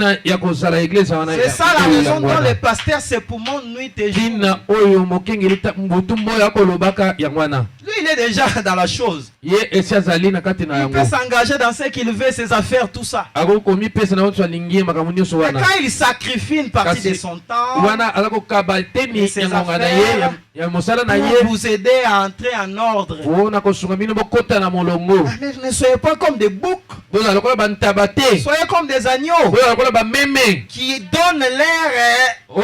ça la raison dont le pasteur se poumon nuit et jour. Lui il est déjà dans la chose. Il peut s'engager dans ce qu'il veut, ses affaires, tout ça. Mais quand il sacrifie une partie de son temps et ses affaires pour vous aider à entrer en ordre, ne soyez pas comme des boucs. Soyez comme des agneaux qui donnent l'air pour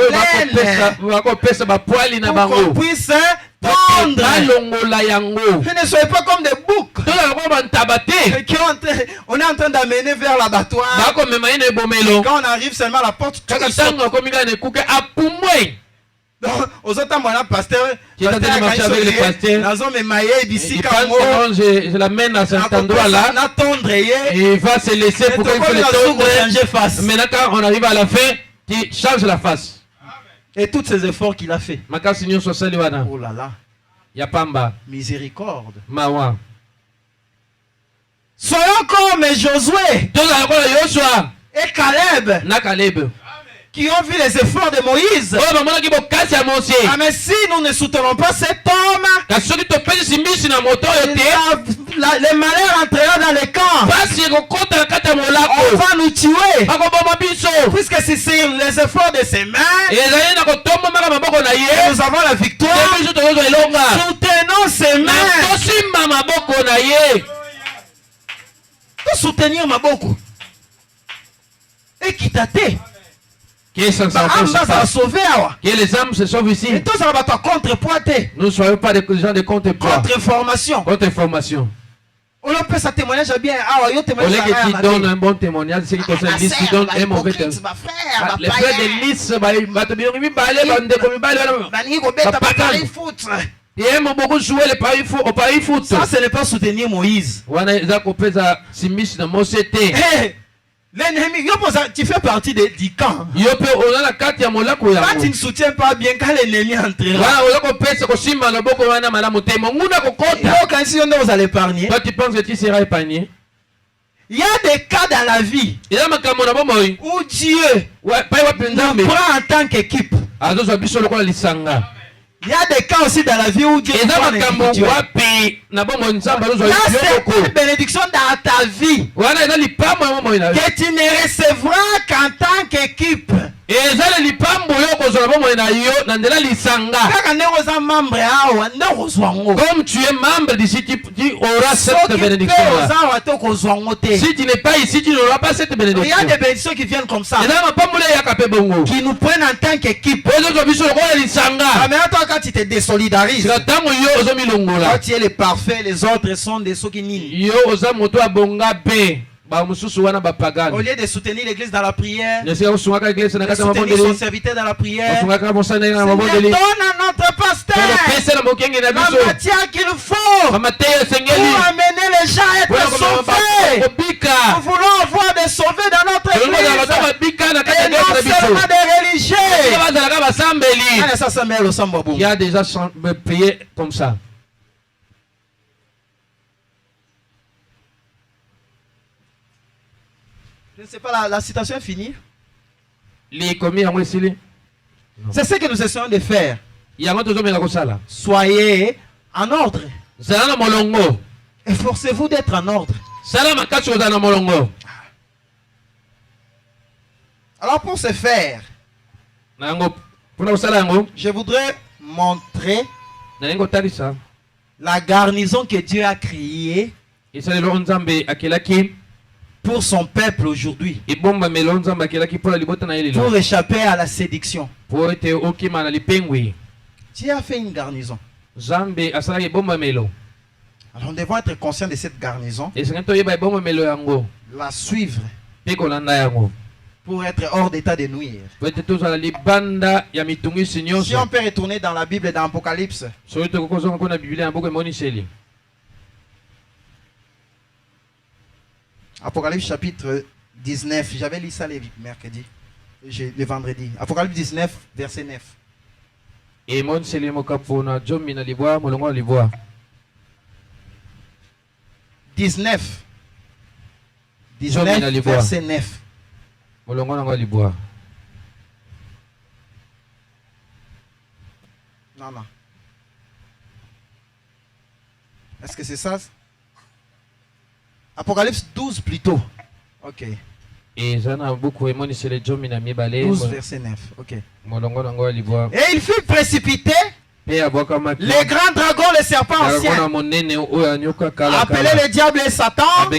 qu'on puisse tendre. Ne soyez pas comme des boucs on est en train d'amener vers l'abattoir. Quand on arrive seulement à la porte, aux autres mois, pasteur, je l'amène à cet endroit là. Il va se laisser pour qu'il le tourne. Maintenant, quand on arrive à la fin, il change la face. Et tous ces efforts qu'il a fait. Oh là là. Yapamba. Miséricorde. Mawa. Soyons comme Josué et Caleb. Qui ont vu les efforts de Moïse. Ah, mais si nous ne soutenons pas cet homme, le malheur entrera dans les camps. on va nous tuer. Puisque c'est sur les efforts de ses mains nous avons la victoire. Soutenons ses mains. Soutenir Maboko. Et qui t'a été. Que les âmes se sauvent ici. Nous ne soyons pas des gens de contre-poids. Contre-formation. On peut ça témoignage bien. Qui donne un bon témoignage, c'est qui concerne Lys, qui donne un mauvais témoignage. Les frères de Lys, ils aiment beaucoup jouer le pari foot. Ça, ce n'est pas soutenir Moïse. L'ennemi, tu fais partie du camp. Quand tu ne soutiens pas bien, quand l'ennemi entrera, quand vous allez épargner. Toi, tu penses que tu seras épargné? Il y a des cas dans la vie où Dieu nous prend en tant qu'équipe. Il y a des cas aussi dans la vie où Dieu prend en tant qu'équipe. Là, c'est une bénédiction dans ta vie que tu ne recevras qu'en tant qu'équipe. Comme tu es membre d'ici, tu auras cette bénédiction. Si tu n'es pas ici, tu n'auras pas cette bénédiction. Il y a des bénédictions qui viennent comme ça, qui nous prennent en tant qu'équipe. Mais toi, quand tu te désolidarises, quand tu es le parfait, les autres sont des sokinini. Au lieu de soutenir l'église dans la prière, de soutenir son serviteur dans la prière, Seigneur, donne à notre pasteur la matière qu'il faut pour amener les gens à être sauvés. Nous voulons avoir des sauvés dans notre église et non seulement des religieux. Il y a déjà prié comme ça. Je ne sais pas, la citation est finie. C'est ce que nous essayons de faire. Soyez en ordre. Efforcez-vous d'être en ordre. Alors pour ce faire, je voudrais montrer la garnison que Dieu a créée pour son peuple aujourd'hui, pour échapper à la séduction. Dieu a fait une garnison. Alors nous devons être conscients de cette garnison, la suivre pour être hors d'état de nuire. Si on peut retourner dans la Bible, dans Apocalypse, Apocalypse chapitre 19, j'avais lu ça le mercredi, le vendredi. Apocalypse 19, verset 9. 19, verset 9. Non. Est-ce que c'est ça? Apocalypse 12 plutôt. Ok. 12 verset 9. Ok. Et il fut précipité. Le grand dragon, le serpent ancien, appelé le diable et Satan,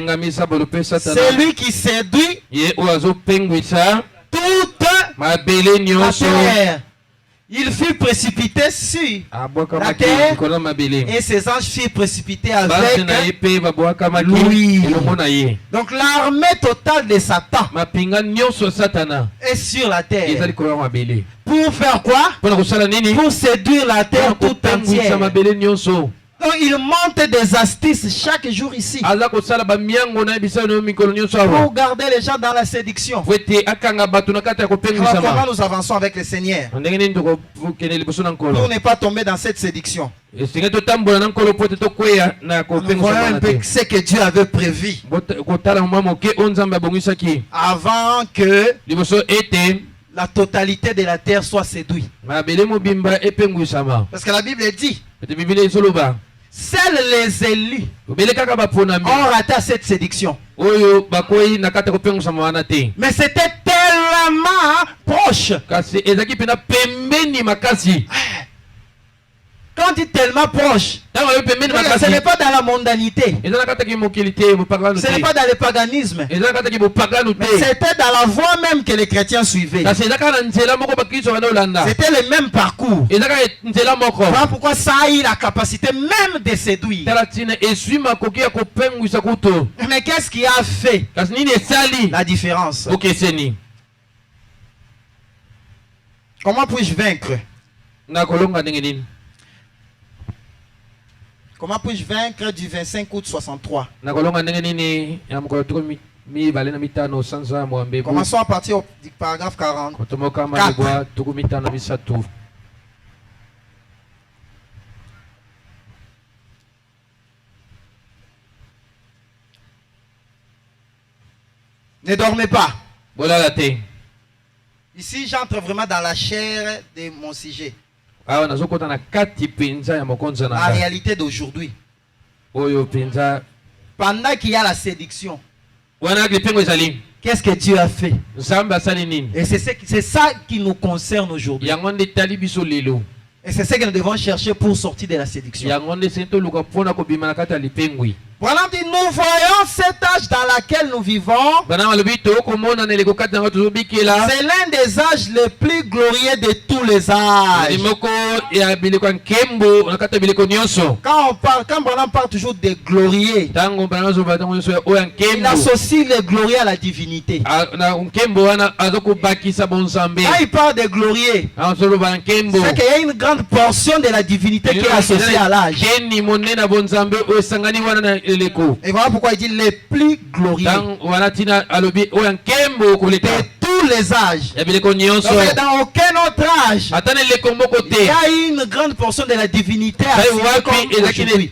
c'est lui qui séduit toute la terre. Il fut précipité sur la terre et ses anges furent précipités avec lui. Donc l'armée totale de Satan est sur la terre. Pour faire quoi? Pour séduire la terre tout entière. Donc il monte des astuces chaque jour ici pour garder les gens dans la séduction. Alors comment nous avançons avec le Seigneur pour ne pas tomber dans cette séduction? Voilà un peu ce que Dieu avait prévu avant que la totalité de la terre soit séduite. Parce que la Bible dit, seuls les élus ont raté cette séduction. Mais c'était tellement proche. Quand on dit tellement proche, ce n'est pas dans la mondanité. Ce n'est pas dans le paganisme. Mais c'était dans la voie même que les chrétiens suivaient. C'était le même parcours. Voilà pourquoi ça a eu la capacité même de séduire. Mais qu'est-ce qui a fait la différence? Comment puis-je vaincre? Comment puis-je vaincre du 25 août 63? Commençons à partir du paragraphe 40. Ne dormez pas. Ici, j'entre vraiment dans la chair de mon sujet. La réalité d'aujourd'hui. Pendant qu'il y a la séduction, qu'est-ce que Dieu a fait? Et c'est ça qui nous concerne aujourd'hui. Et c'est ce que nous devons chercher pour sortir de la séduction. Voilà, nous voyons cet âge dans lequel nous vivons. C'est l'un des âges les plus glorieux de tous les âges. Quand on parle toujours de glorieux, il associe le glorieux à la divinité. Quand il parle de glorieux, c'est qu'il y a une grande portion de la divinité qui est associée à l'âge. Et voilà pourquoi il dit les plus glorieux de tous les âges. Donc, dans aucun autre âge, il y a une grande portion de la divinité associée comme aujourd'hui.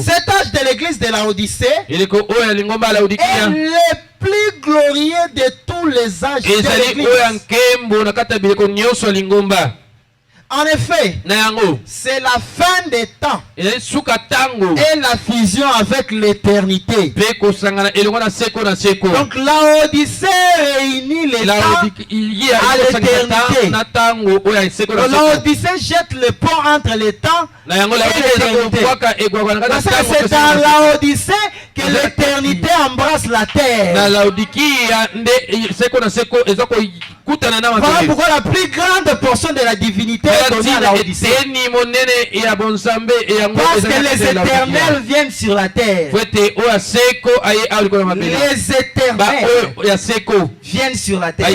Cet âge de l'église de Laodicée est le plus glorieux de tous les âges de l'église. En effet, c'est la fin des temps et la fusion avec l'éternité. Donc Laodicée réunit les temps à l'éternité. Laodicée jette le pont entre les temps et l'éternité. Parce que c'est dans Laodicée que l'éternité embrasse la terre. Voilà pourquoi la plus grande portion de la divinité est donnée à Laodicée. Parce que les éternels viennent sur la terre. Les éternels viennent sur la terre.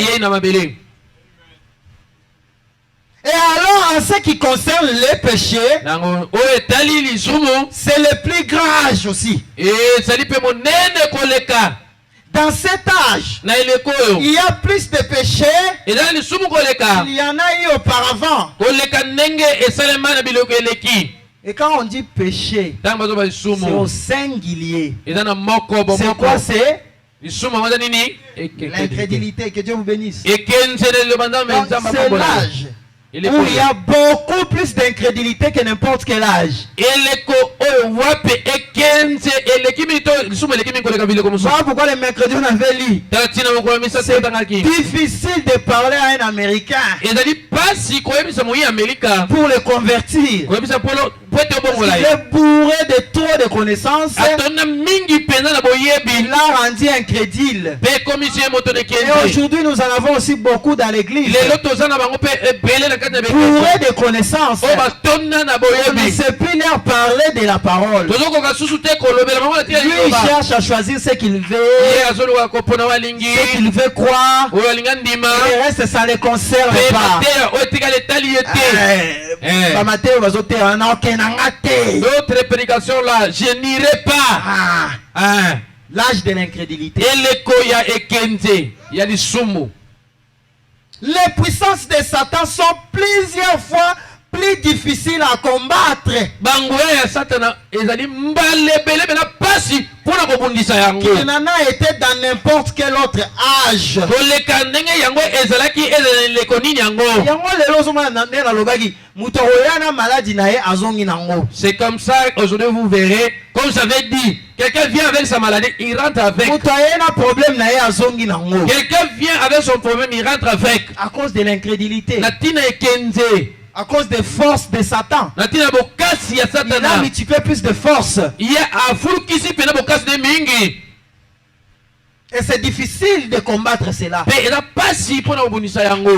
Et alors, en ce qui concerne les péchés, c'est le plus grand âge aussi. Dans cet âge, il y a plus de péchés qu'il y en a eu auparavant. Et quand on dit péché, c'est au singulier. C'est quoi? C'est l'incrédulité. Que Dieu vous bénisse. C'est l'âge où il y a beaucoup plus d'incrédulité que n'importe quel âge. Voilà pourquoi les mercredis on avait lu. C'est difficile de parler à un Américain pour le convertir. Il est bourré de trop de connaissances. Il l'a rendu incrédule. Et aujourd'hui nous en avons aussi beaucoup dans l'église. Bourré de connaissances. On ne sait plus leur parler de la parole. Lui il cherche à choisir ce qu'il veut, ce qu'il veut croire. Le reste ça ne le concerne pas. D'autres prédications là, je n'irai pas. L'âge de l'incrédulité. Les puissances de Satan sont plusieurs fois plus difficiles à combattre. Qui n'en a été dans n'importe quel autre âge. C'est comme ça aujourd'hui vous verrez, comme j'avais dit, quelqu'un vient avec sa maladie, il rentre avec. Quelqu'un vient avec son problème, il rentre avec. À cause de l'incrédulité. À cause des forces de Satan. Il a multiplié plus de force. Et c'est difficile de combattre cela.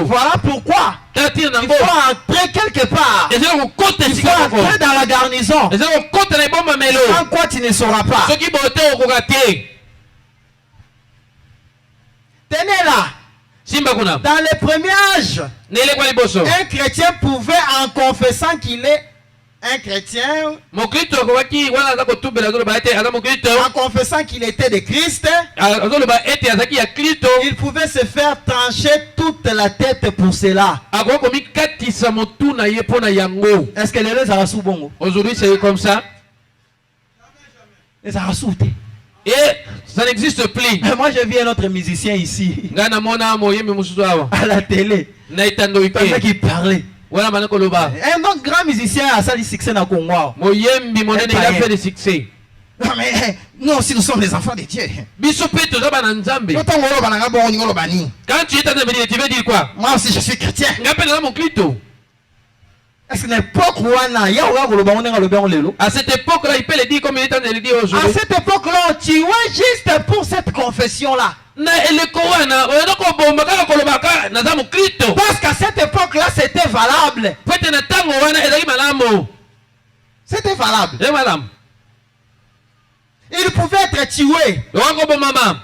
Voilà pourquoi il faut entrer quelque part. Il faut entrer dans la garnison. Sans quoi tu ne sauras pas. Tenez là. Dans les premiers âges, un chrétien pouvait, en confessant qu'il est un chrétien, en confessant qu'il était de Christ, il pouvait se faire trancher toute la tête pour cela. Est-ce que les gens sont bons? Aujourd'hui c'est comme ça. Les gens sont et ça n'existe plus. Moi j'ai vu un autre musicien ici à la télé qui parlait. Un autre grand musicien a sali succès dans le Congo. Il a fait des succès. Non mais nous aussi nous sommes des enfants de Dieu. Quand tu es en train de venir, tu veux dire quoi? Moi aussi je suis chrétien. Est-ce que à cette époque-là, il peut le dire comme il est en train de le dire aujourd'hui. À cette époque-là, tu es juste pour cette confession-là. Parce qu'à cette époque-là, c'était valable. C'était valable. Il pouvait être tué,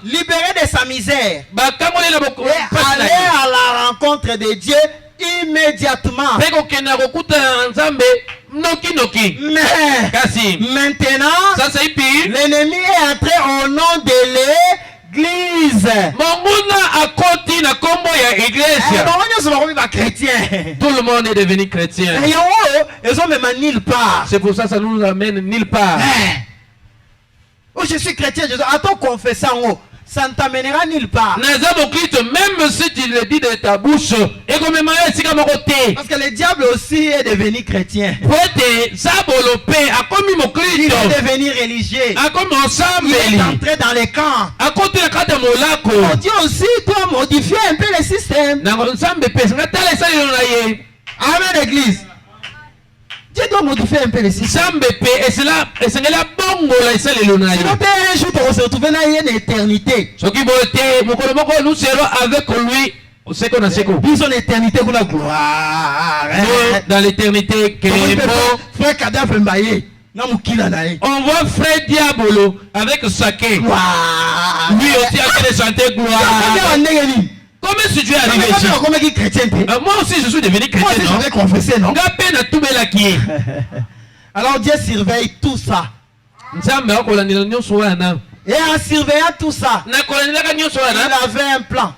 libéré de sa misère, et aller à la rencontre de Dieu immédiatement. Mais maintenant, l'ennemi est entré au nom de l'église. Tout le monde est devenu chrétien. C'est pour ça que ça nous amène nulle part. Oh, je suis chrétien, attends, confessant, ça ne t'amènera nulle part. Même si tu le dis de ta bouche, parce que le diable aussi est devenu chrétien. Il est devenu religieux. Il est entré dans les camps. Dieu aussi doit modifier un peu le système. Amen, l'église. Dieu doit modifier un peu le système. Sinon, un jour, on se retrouve dans une éternité. Nous serons avec lui. C'est qu'on a ce coup. Nous sommes l'éternité pour la gloire. Dans l'éternité, frère Kadhafi Mbaye. On voit frère Diabolo avec Saké. Lui aussi a fait chanter gloire. Comment est-ce que tu es arrivé ici? Moi aussi je suis devenu chrétien. Moi aussi je vais confesser, non? Alors Dieu surveille tout ça. Et en surveillant tout ça, il avait un plan.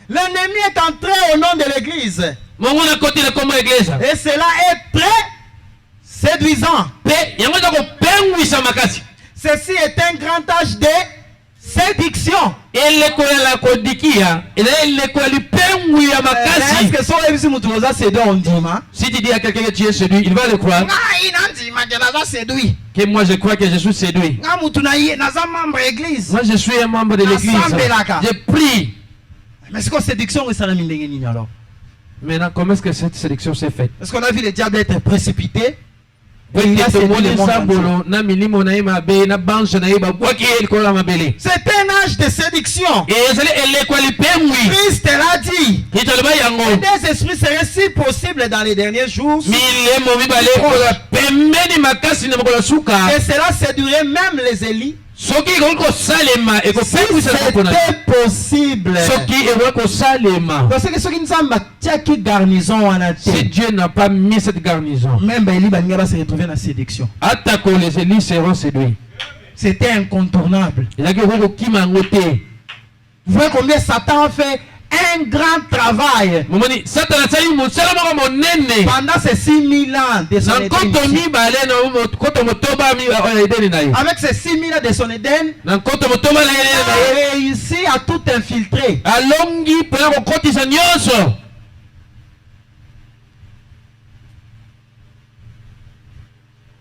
L'ennemi est entré au nom de l'église. Et cela est très séduisant. Ceci est un grand âge de séduction. Est-ce que si tu dis à quelqu'un que tu es séduit, il va le croire. Que moi je crois que je suis séduit. Moi je suis un membre de l'église. Je prie. Mais c'est quoi séduction? Maintenant, comment est-ce que cette séduction s'est faite? Parce qu'on a vu le diable être précipité. C'est un âge de séduction. Christ l'a dit. Des esprits seraient si possible dans les derniers jours. Et cela séduirait même les élites. Si c'était possible. Parce que ceux qui nous ont garnison en si Dieu n'a pas mis cette garnison, même Baïli va se retrouver dans la séduction. Les élites seront séduits. C'était incontournable. Vous voyez combien Satan a fait un grand travail. Pendant ces 6000 ans de son Éden. Avec ces 6000 ans de son Éden, il a réussi à tout infiltrer.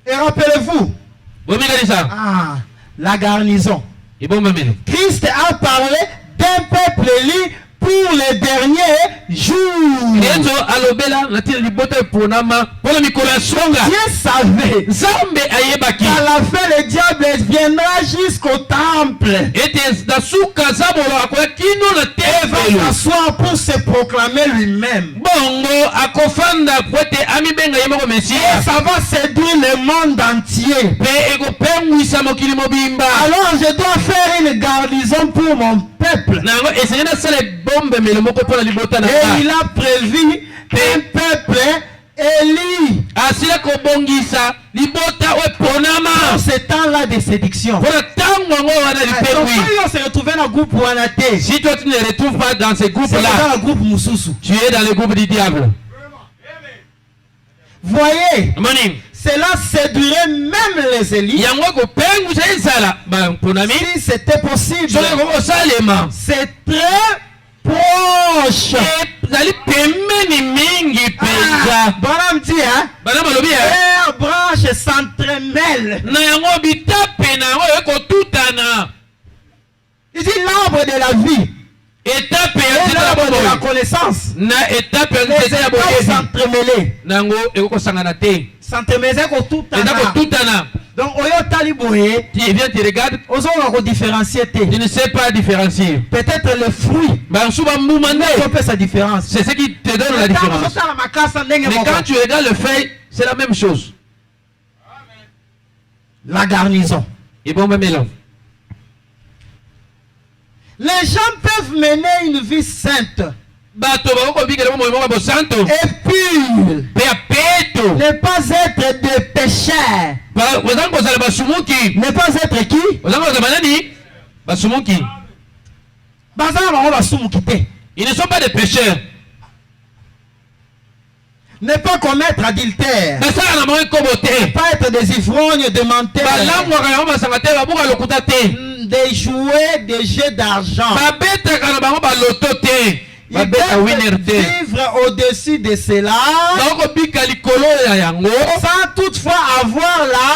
Et rappelez-vous, la garnison. Christ a parlé d'un peuple élu pour les derniers jours. Dieu savait qu'à la fin le diable viendra jusqu'au temple et va s'asseoir pour se proclamer lui-même. Et ça va séduire le monde entier. Alors je dois faire une garnison pour mon peuple. Et il a prévu un peuple élu. Dans ce temps-là de séduction. Donc, on se retrouve dans le groupe Wanate. Si toi tu ne les retrouves pas dans ce groupe-là, dans le groupe Moussousou. Tu es dans le groupe du diable. Voyez, cela séduirait même les élites. Si c'était possible, c'est très proche. Bonhomme dit, Père branche s'entremêle. Il dit l'arbre de la vie. L'arbre de la connaissance. Les étapes s'entremêler. S'entremêler tout donc, tu viens, tu regardes, tu ne sais pas différencier. Peut-être le fruit. Sa différence. C'est ce qui te donne la différence. Mais quand tu regardes le feuille, c'est la même chose. La garnison. Et bon, même là. Les gens peuvent mener une vie sainte. Et puis, ne pas être des pécheurs. Ne pas être qui? Ils ne sont pas des pécheurs. Ne pas commettre adultère. Ne pas être des ivrognes, des menteurs. Des jouets, des jeux d'argent. Il peut vivre au-dessus de cela sans toutefois avoir là.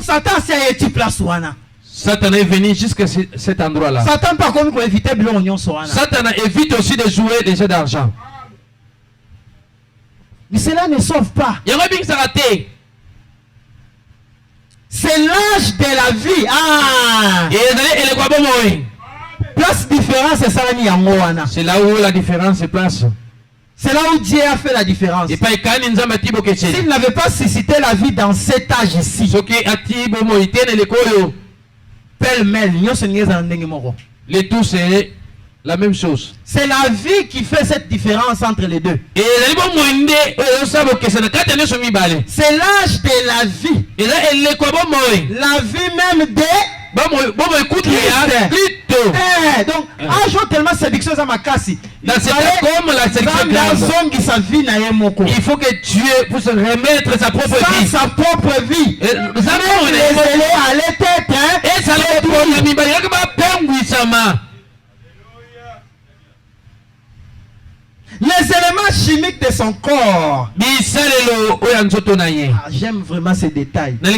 Satan c'est place wana. Satan est venu jusqu'à cet endroit-là. Satan pas comme pour éviter Satan évite aussi de jouer des jeux d'argent. Mais cela ne sauve pas. C'est l'âge de la vie. Place différence, c'est là où la différence se place. C'est là où Dieu a fait la différence. S'il n'avait pas suscité la vie dans cet âge ici, pêle-mêle, les tous c'est la même chose. C'est la vie qui fait cette différence entre les deux. C'est l'âge de la vie. La vie même de donc, tellement séduction à ma casse. Dans cette comme la séduction, il faut que Dieu puisse remettre sa propre vie. Sa propre vie. Et ça les éléments chimiques de son corps. J'aime vraiment ces détails. Nous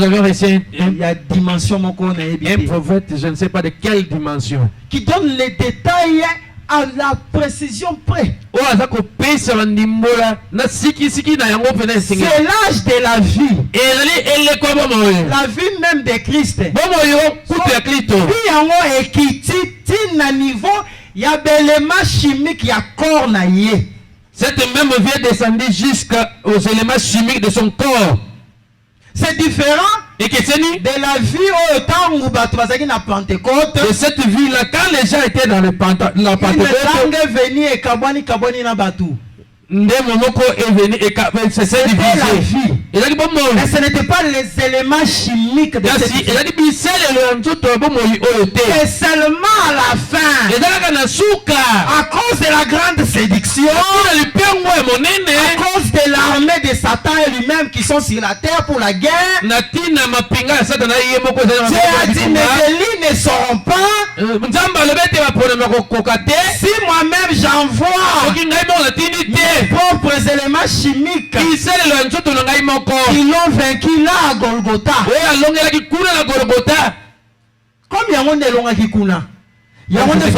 avions reçu il y a dimension un prophète, je ne sais pas de quelle dimension, qui donne les détails à la précision près. C'est l'âge de la vie. La vie même de Christ. Il y a des éléments chimiques, il y a corps. Cette même vie est descendue jusqu'aux éléments chimiques de son corps. C'est différent de la vie au temps où na Pentecôte. De cette vie-là, quand les gens étaient dans la Pentecôte, la vie. Mais ce n'était pas les éléments chimiques de cette vie. Et seulement à la fin, à cause de la grande séduction, à cause de l'armée de Satan et lui-même qui sont sur la terre pour la guerre, Dieu a dit, mes délits ne seront pas. Si moi-même j'envoie mes propres éléments chimiques, ils l'ont vaincu là à Golgotha. Comme il y a un monde qui kuna, il y a un monde qui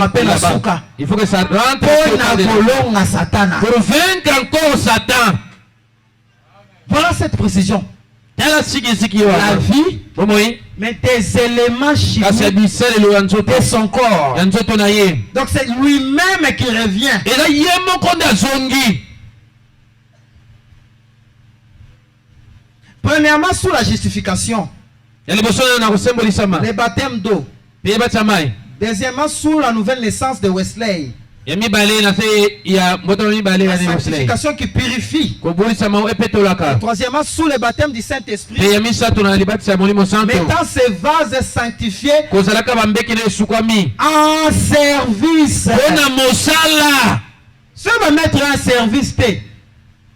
appelle la souka. Il faut que ça rentre pour vaincre encore Satan. Voilà cette précision. La vie, mais des éléments chimiques de son corps. Donc c'est lui-même qui revient. Premièrement, sous la justification, le baptême d'eau. Deuxièmement, sous la nouvelle naissance de Wesley, la sanctification qui purifie. Troisièmement, sous le baptême du Saint-Esprit, mettant ces vases sanctifiés en service. Si on va mettre un service,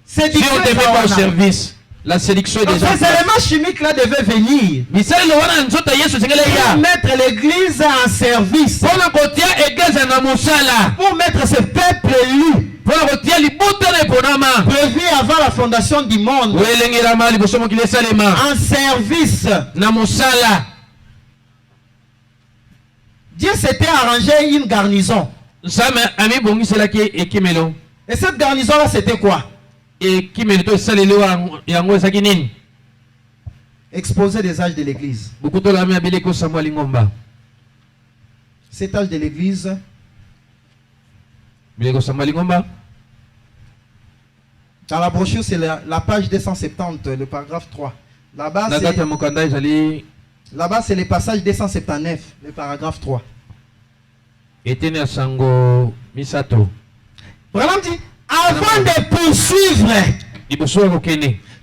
c'est du service. La séduction des gens. Ces éléments chimiques là devaient venir pour mettre l'église en service, pour mettre ce peuple élu prévu avant la fondation du monde en service. Dieu s'était arrangé une garnison. Et cette garnison là c'était quoi? Exposer des âges de l'église. Cet âge de l'église, dans la brochure c'est la page 270, le paragraphe 3. Là-bas c'est le passage 279, le paragraphe 3. Vraiment dit, avant de poursuivre,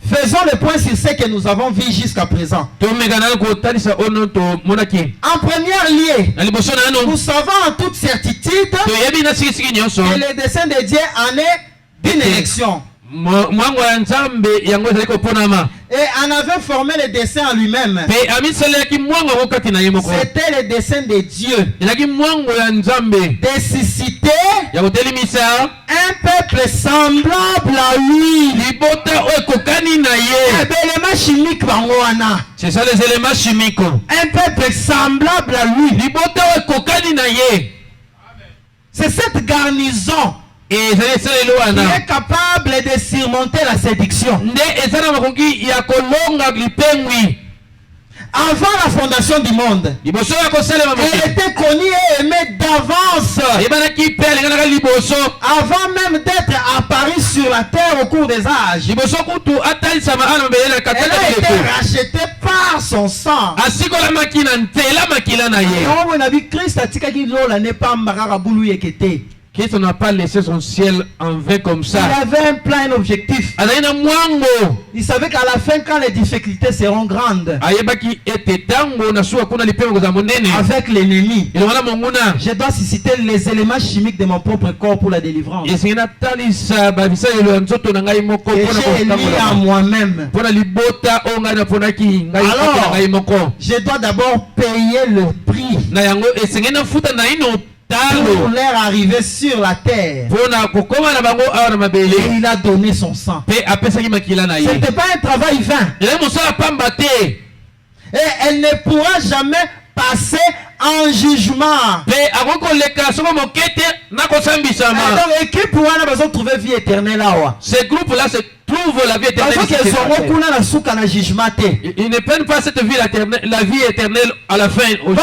faisons le point sur ce que nous avons vu jusqu'à présent. En première lieu, nous savons en toute certitude que le dessein de Dieu en est d'une élection. Et en avait formé le dessein en lui-même. C'était le dessein de Dieu de susciter un peuple semblable à lui. C'est ça les éléments chimiques. Un peuple semblable à lui. C'est cette garnison qui est capable de surmonter la séduction. Avant la fondation du monde, il était connu et aimé d'avance. Avant même d'être apparu sur la terre au cours des âges. Elle a été rachetée par son sang. Christ n'a pas laissé son ciel en vain comme ça. Il avait un plan, un objectif. Il savait qu'à la fin, quand les difficultés seront grandes, avec l'ennemi, je dois susciter les éléments chimiques de mon propre corps pour la délivrance. Et j'ai émis en moi-même. Alors, je dois d'abord payer le prix pour leur arriver sur la terre. Et il a donné son sang. Ce n'était pas un travail vain. Et elle ne pourra jamais passer en jugement. Et qui pourra trouver vie éternelle là? Ces groupes-là se trouvent la vie éternelle. Ils ne prennent pas cette vie éternelle, la vie éternelle à la fin. Donc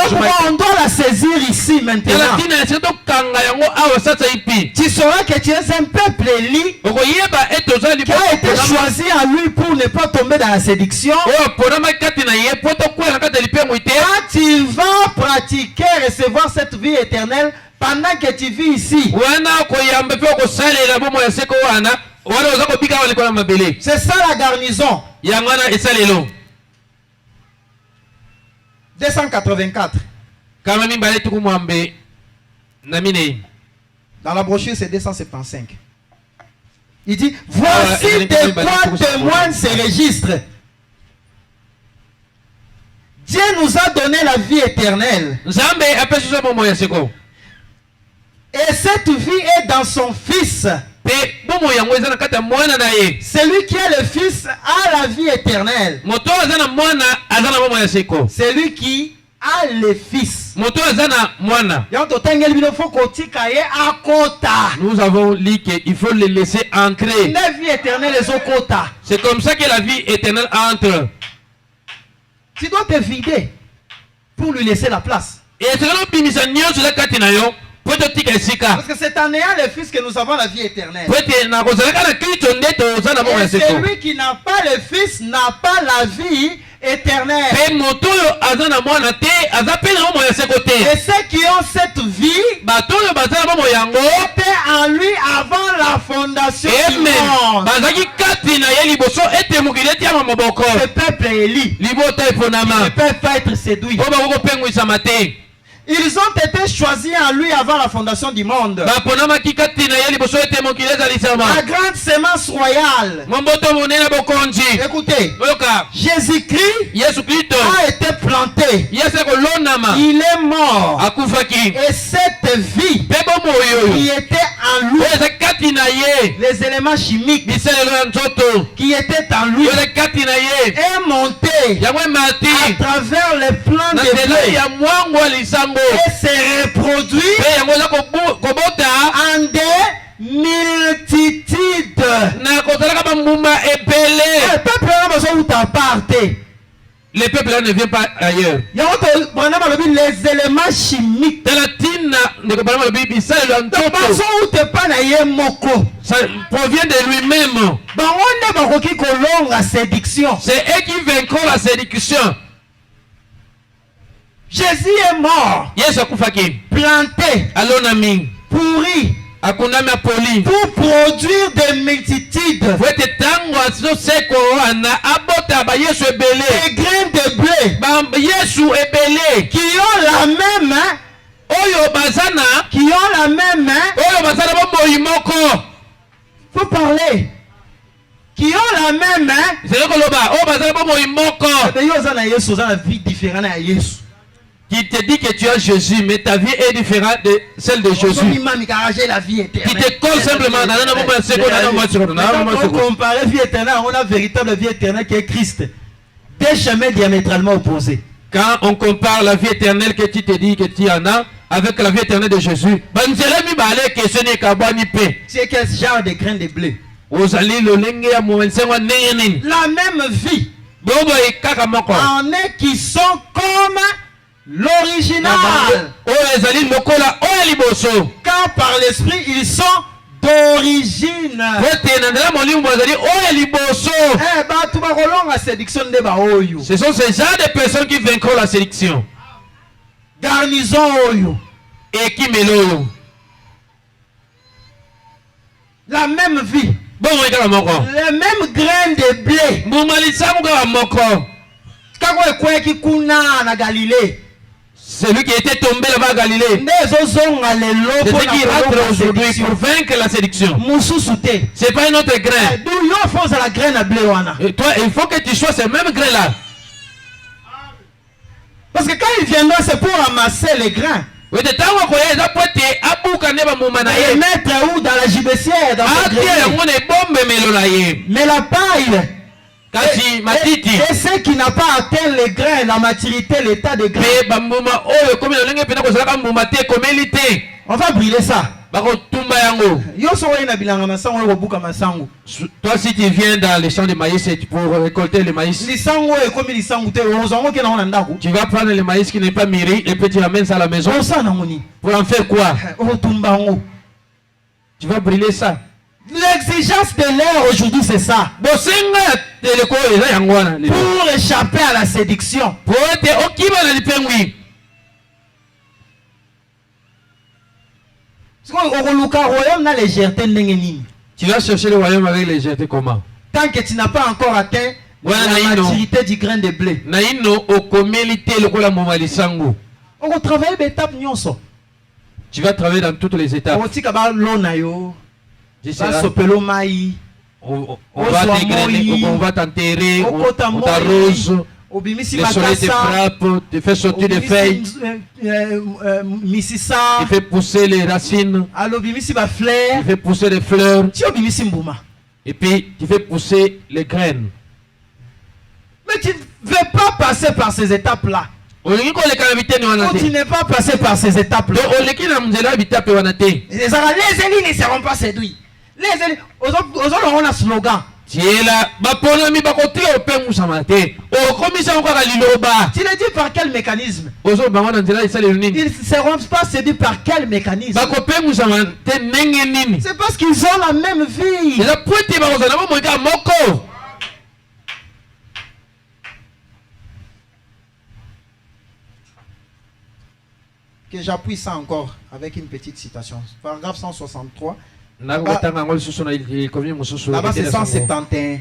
on doit la saisir ici maintenant. Tu sauras que tu es un peuple élu qui a été choisi à lui pour ne pas tomber dans la séduction. Quand tu vas pratiquer, recevoir cette vie éternelle pendant que tu vis ici, C'est ça la garnison. 284. Dans la brochure, c'est 275. Il dit, voici de quoi témoignent ces registres. Dieu nous a donné la vie éternelle. Et cette vie est dans son Fils. Celui qui est le Fils a la vie éternelle. Celui qui a le Fils. Nous avons dit qu'il faut les laisser entrer. C'est comme ça que la vie éternelle entre. Tu dois te vider pour lui laisser la place. Parce que c'est en ayant le Fils que nous avons la vie éternelle. Et celui qui n'a pas le Fils n'a pas la vie éternelle. Et ceux qui ont cette vie étaient en lui avant la fondation du monde. Ce peuple élit. Ils ne peuvent pas être séduits. Ils ont été choisis en lui avant la fondation du monde. La grande sémence royale. Écoutez, Jésus-Christ a été planté. Il est mort. Et cette vie qui était en lui, les éléments chimiques qui étaient en lui, est monté à travers les plans de Dieu. Et se reproduit en des multitudes. Le peuple là ne vient pas ailleurs. Les éléments chimiques. Ça provient de lui-même. C'est eux qui vaincront la séduction. Jésus est mort, planté, pourri, pour produire des multitudes, des graines de blé qui ont la même main, faut parler, qui ont la même main, qui te dit que tu as Jésus, mais ta vie est différente de celle de Jésus. Qui te colle simplement dans un moment. Quand on compare la vie éternelle, on a la véritable vie éternelle qui est Christ. Deux chemins diamétralement opposés. Quand on compare la vie éternelle que tu te dis que tu en as avec la vie éternelle de Jésus, c'est quel genre de graines de blé? La même vie. En est qui sont comme l'original. Car par l'esprit ils sont d'origine. Ce sont ces gens de personnes qui vaincront la séduction. Garnison et qui mélodent la même vie, les mêmes graines de blé. Celui qui était tombé là-bas à Galilée, c'est ce qui rentre aujourd'hui pour vaincre la séduction. C'est pas une autre graine. Et toi, il faut que tu sois ces mêmes graines là. Parce que quand il viendra, c'est pour ramasser les grains. Et les mettre où? Dans la gibecière, dans mais la paille et ceux qui n'ont pas atteint les grains, la maturité, l'état de grain, on va brûler ça. Toi, si tu viens dans les champs de maïs et pour récolter le maïs, tu vas prendre le maïs qui n'est pas mûri et puis tu amènes ça à la maison. Pour en faire quoi? Tu vas brûler ça. L'exigence de l'heure aujourd'hui, c'est ça. Pour échapper à la séduction. Tu vas chercher le royaume avec légèreté comment? Tant que tu n'as pas encore atteint la maturité du grain de blé. On va travailler d'étape nyonso. Tu vas travailler dans toutes les étapes. On va t'enterrer, on t'arrose. Le soleil te frappe, te fait sortir des feuilles, il fait pousser les racines, il fait pousser les fleurs, et puis tu fais pousser les graines. Mais tu ne veux pas passer par ces étapes-là. Quand tu n'es pas passé par ces étapes-là, les élites ne seront pas séduits. Les élites, aujourd'hui on a un slogan. Tu l'as dit par quel mécanisme? Ils ne seront pas séduits par quel mécanisme? C'est parce qu'ils ont la même vie. Que j'appuie ça encore avec une petite citation. Paragraphe 163. Là-bas c'est 171.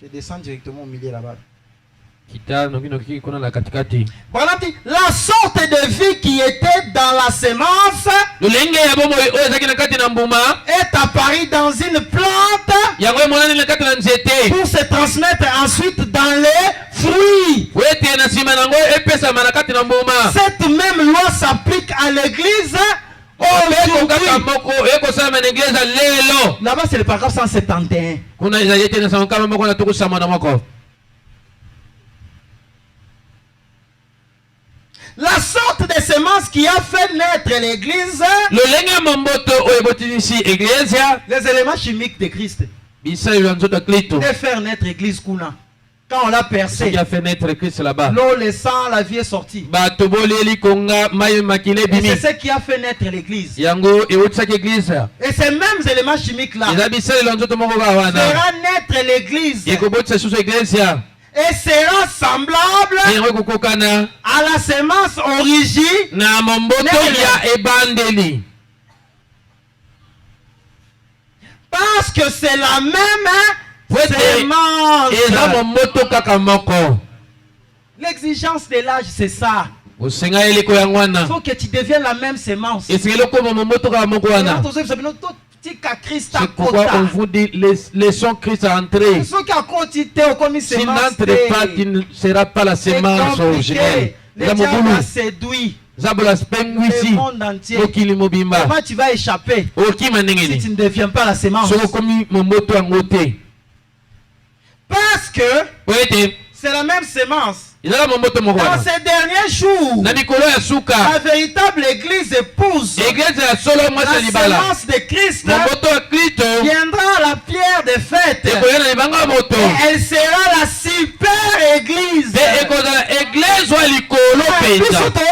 Je descends directement au milieu là-bas. La sorte de vie qui était dans la semence est apparue dans une plante pour se transmettre ensuite dans les fruits. Cette même loi s'applique à l'église. Là-bas c'est le paragraphe 171. La sorte de semence qui a fait naître l'église, les éléments chimiques de Christ, de faire naître l'église Kuna. Quand on l'a percé, l'eau, le sang, la vie est sortie. Et c'est ce qui a fait naître l'église. Et ces mêmes éléments chimiques-là fera naître l'église. Et sera semblable à la semence originelle. Parce que c'est la même semence. L'exigence de l'âge, c'est ça. Il faut que tu deviennes la même semence. C'est pourquoi on vous dit laissons Christ entrer. Si n'entre pas, tu ne seras pas la semence originelle. Les gens vont séduire le monde entier. Comment tu vas échapper si tu ne deviens pas la semence? Parce que c'est la même semence. Dans ces derniers jours, la véritable église épouse la semence de Christ viendra à la pierre des fêtes et elle sera la super église.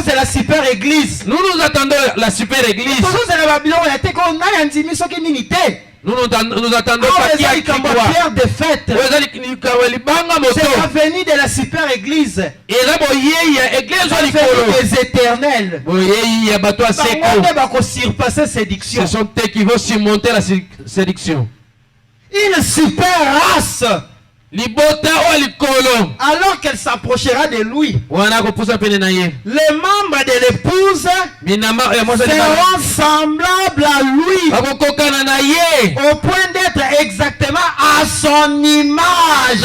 C'est la super église. Nous attendons la super église. Nous attendons pas qui a qui croit. C'est la venue de la super église. La venue des éternels. Ce sont eux qui vont surmonter la séduction. Une super race. Alors qu'elle s'approchera de lui, les membres de l'épouse seront semblables à lui au point d'être exactement à son image.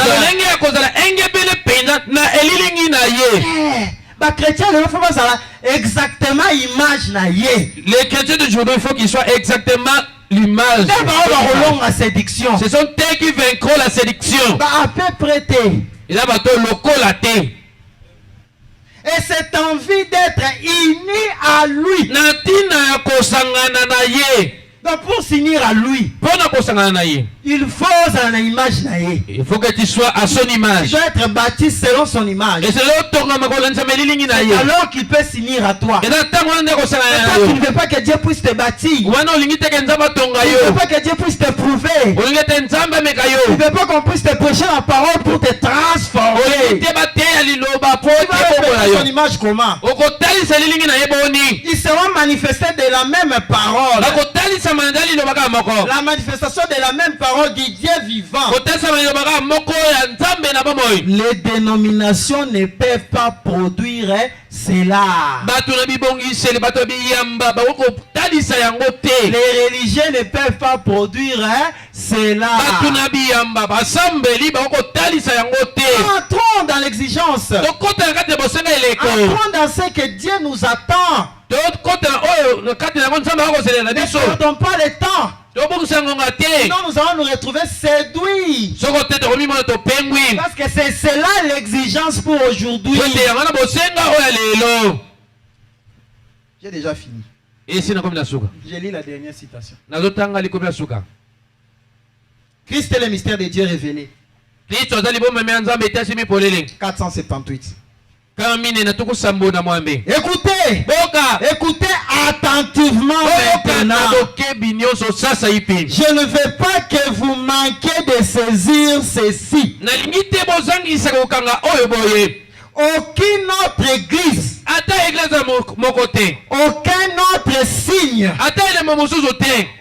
Exactement image. Les chrétiens d'aujourd'hui, il faut qu'ils soient exactement l'image. Ce sont eux qui vaincront la séduction. Et cette envie d'être unis à lui. Donc pour s'unir à lui, il faut une image. Il faut que tu sois à son image. Il doit être bâti selon son image. Alors qu'il peut s'unir à toi. Et toi, tu ne veux pas que Dieu puisse te bâtir. Tu ne veux pas que Dieu puisse te prouver. Tu ne veux pas qu'on puisse te prêcher la parole pour te transformer. son image comment? Ils seront manifestés de la même parole. La manifestation de la même parole du Dieu vivant. Les dénominations ne peuvent pas produire cela. Les religieux ne peuvent pas produire cela. Entrons dans l'exigence. Entrons dans ce que Dieu nous attend. Ne perdons pas le temps. Sinon nous allons nous retrouver séduits. Parce que c'est cela l'exigence pour aujourd'hui. J'ai déjà fini. J'ai lu la dernière citation. Christ est le mystère de Dieu révélé. 478. Écoutez, écoutez attentivement maintenant. Je ne veux pas que vous manquiez de saisir ceci. Aucune autre église, aucun autre signe,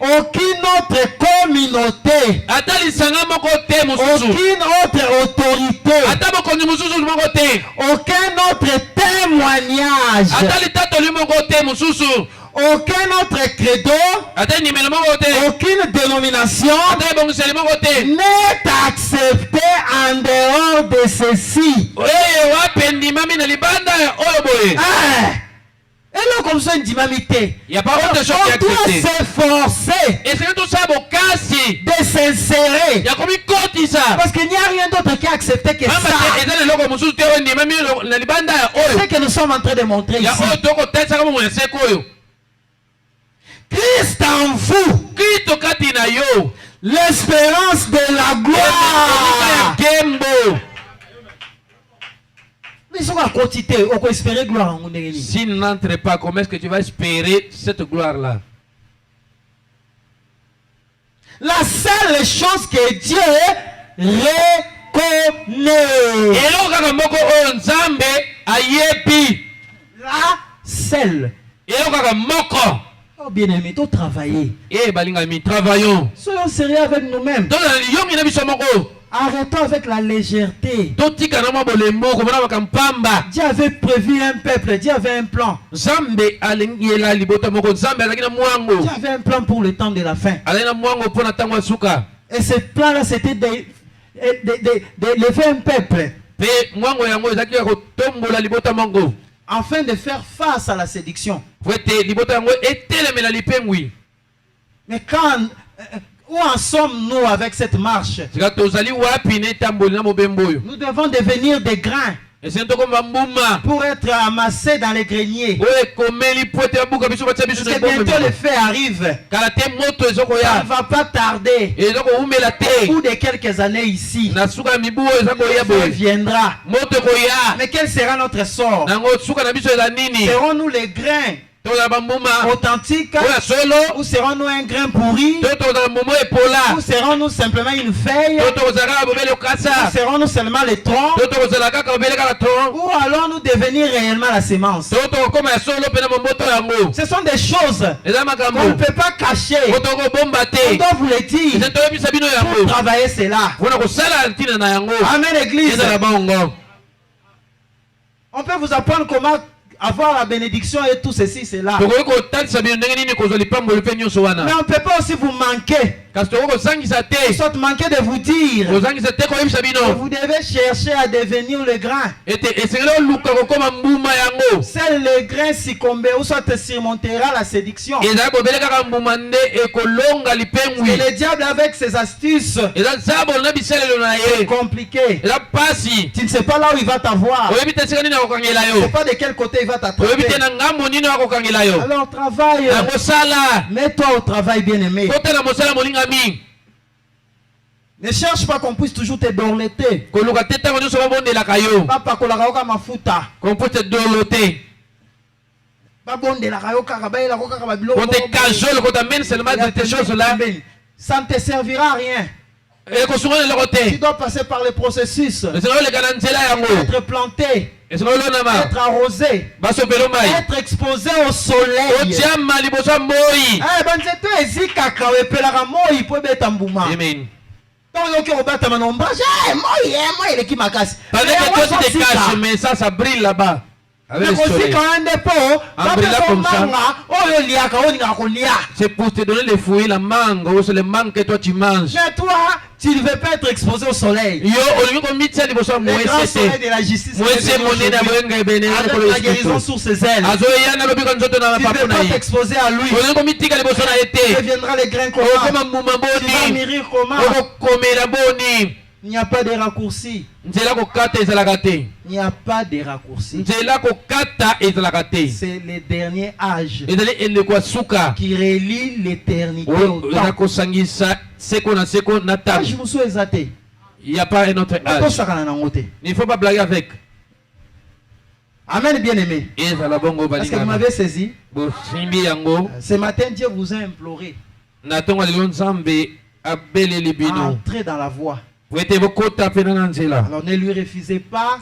aucune autre communauté, aucune autre autorité, aucun autre témoignage, aucun autre credo, aucune dénomination n'est accepté en dehors de ceci. Et là, comme ça, une dynamité. Il n'y a pas de chose qui est accepté. On doit s'efforcer de s'insérer. Parce qu'il n'y a rien d'autre qui est accepté que ça. C'est ce que nous sommes en train de montrer ici. Christ en vous, l'espérance de la gloire. S'il n'entre pas, comment est-ce que tu vas espérer cette gloire-là? La seule chose que Dieu reconnaît. La seule. Oh bien-aimé, tu travailler. Travaillons. Soyons sérieux avec nous-mêmes. Arrêtons avec la légèreté. Dieu avait prévu un peuple, Dieu avait un plan. Dieu avait un plan pour le temps de la fin. Et ce plan-là, c'était d'élever un peuple. Afin de faire face à la séduction. Mais quand... où en sommes-nous avec cette marche? Nous devons devenir des grains pour être amassés dans les greniers. Parce que bientôt le feu arrive. Ça ne va pas tarder. Au bout de quelques années ici, le feu viendra. Mais quel sera notre sort? Serons-nous les grains authentique, ou serons-nous un grain pourri, ou serons-nous simplement une feuille, ou serons-nous seulement les troncs, ou allons-nous devenir réellement la sémence? Ce sont des choses qu'on ne peut pas cacher. On doit vous le dire pour travailler cela. Amen, Église. On peut vous apprendre comment avoir la bénédiction et tout ceci, cela. Mais on ne peut pas aussi vous manquer. Soit manquer de vous dire que vous devez chercher à devenir le grain. Seul le grain succombe ou soit surmontera la séduction. Et le diable avec ses astuces c'est compliqué. Tu ne sais pas là où il va t'avoir. Tu ne sais pas de quel côté il va t'attraper. Alors travaille. Mets-toi au travail, bien aimé. Ne cherche pas qu'on puisse toujours te dorloter. Qu'on te cajole, qu'on t'amène seulement de ces choses-là. Ça ne te servira à rien. Tu dois passer par le processus. Être planté. Être arrosé. Être exposé au soleil. Amen. Donc, on bat mon ombrage. Moi, il est qui m'a cassé. Pendant que toi tu te caches, mais ça brille là-bas. Avec le soleil. C'est pour te donner les fruits, la mangue, ou c'est le mangue que toi tu manges. Mais toi, tu ne veux pas être exposé au soleil. Le grand soleil de la justice. Avec la guérison sur ses ailes. Tu ne veux pas t'exposer à lui. Tu deviendras les grains comment. Tu vas mûrir comment. Il n'y a pas de raccourci. Il n'y a pas de raccourci. C'est le dernier âge qui relie l'éternité au temps. Il n'y a pas un autre âge. Il ne faut pas blaguer avec. Amen, bien-aimé. Est-ce que vous m'avez saisi? Ce matin, Dieu vous a imploré d'entrer dans la voix. Alors ne lui refusez pas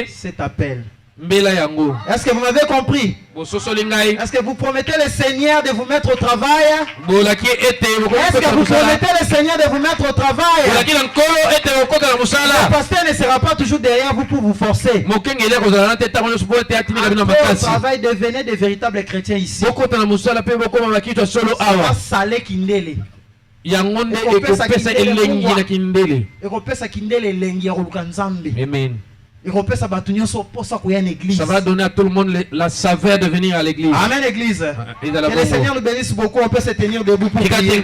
cet appel. Est-ce que vous m'avez compris? Est-ce que vous promettez le Seigneur de vous mettre au travail? Est-ce que vous promettez le Seigneur de vous mettre au travail? Le pasteur ne sera pas toujours derrière vous pour vous forcer. Au travail, devenez de véritables chrétiens ici. Salé kindele. Amen. Ça va donner à tout le monde la saveur de venir à l'église. Amen, église. Que le Seigneur nous bénisse beaucoup. On peut se tenir debout pour prier.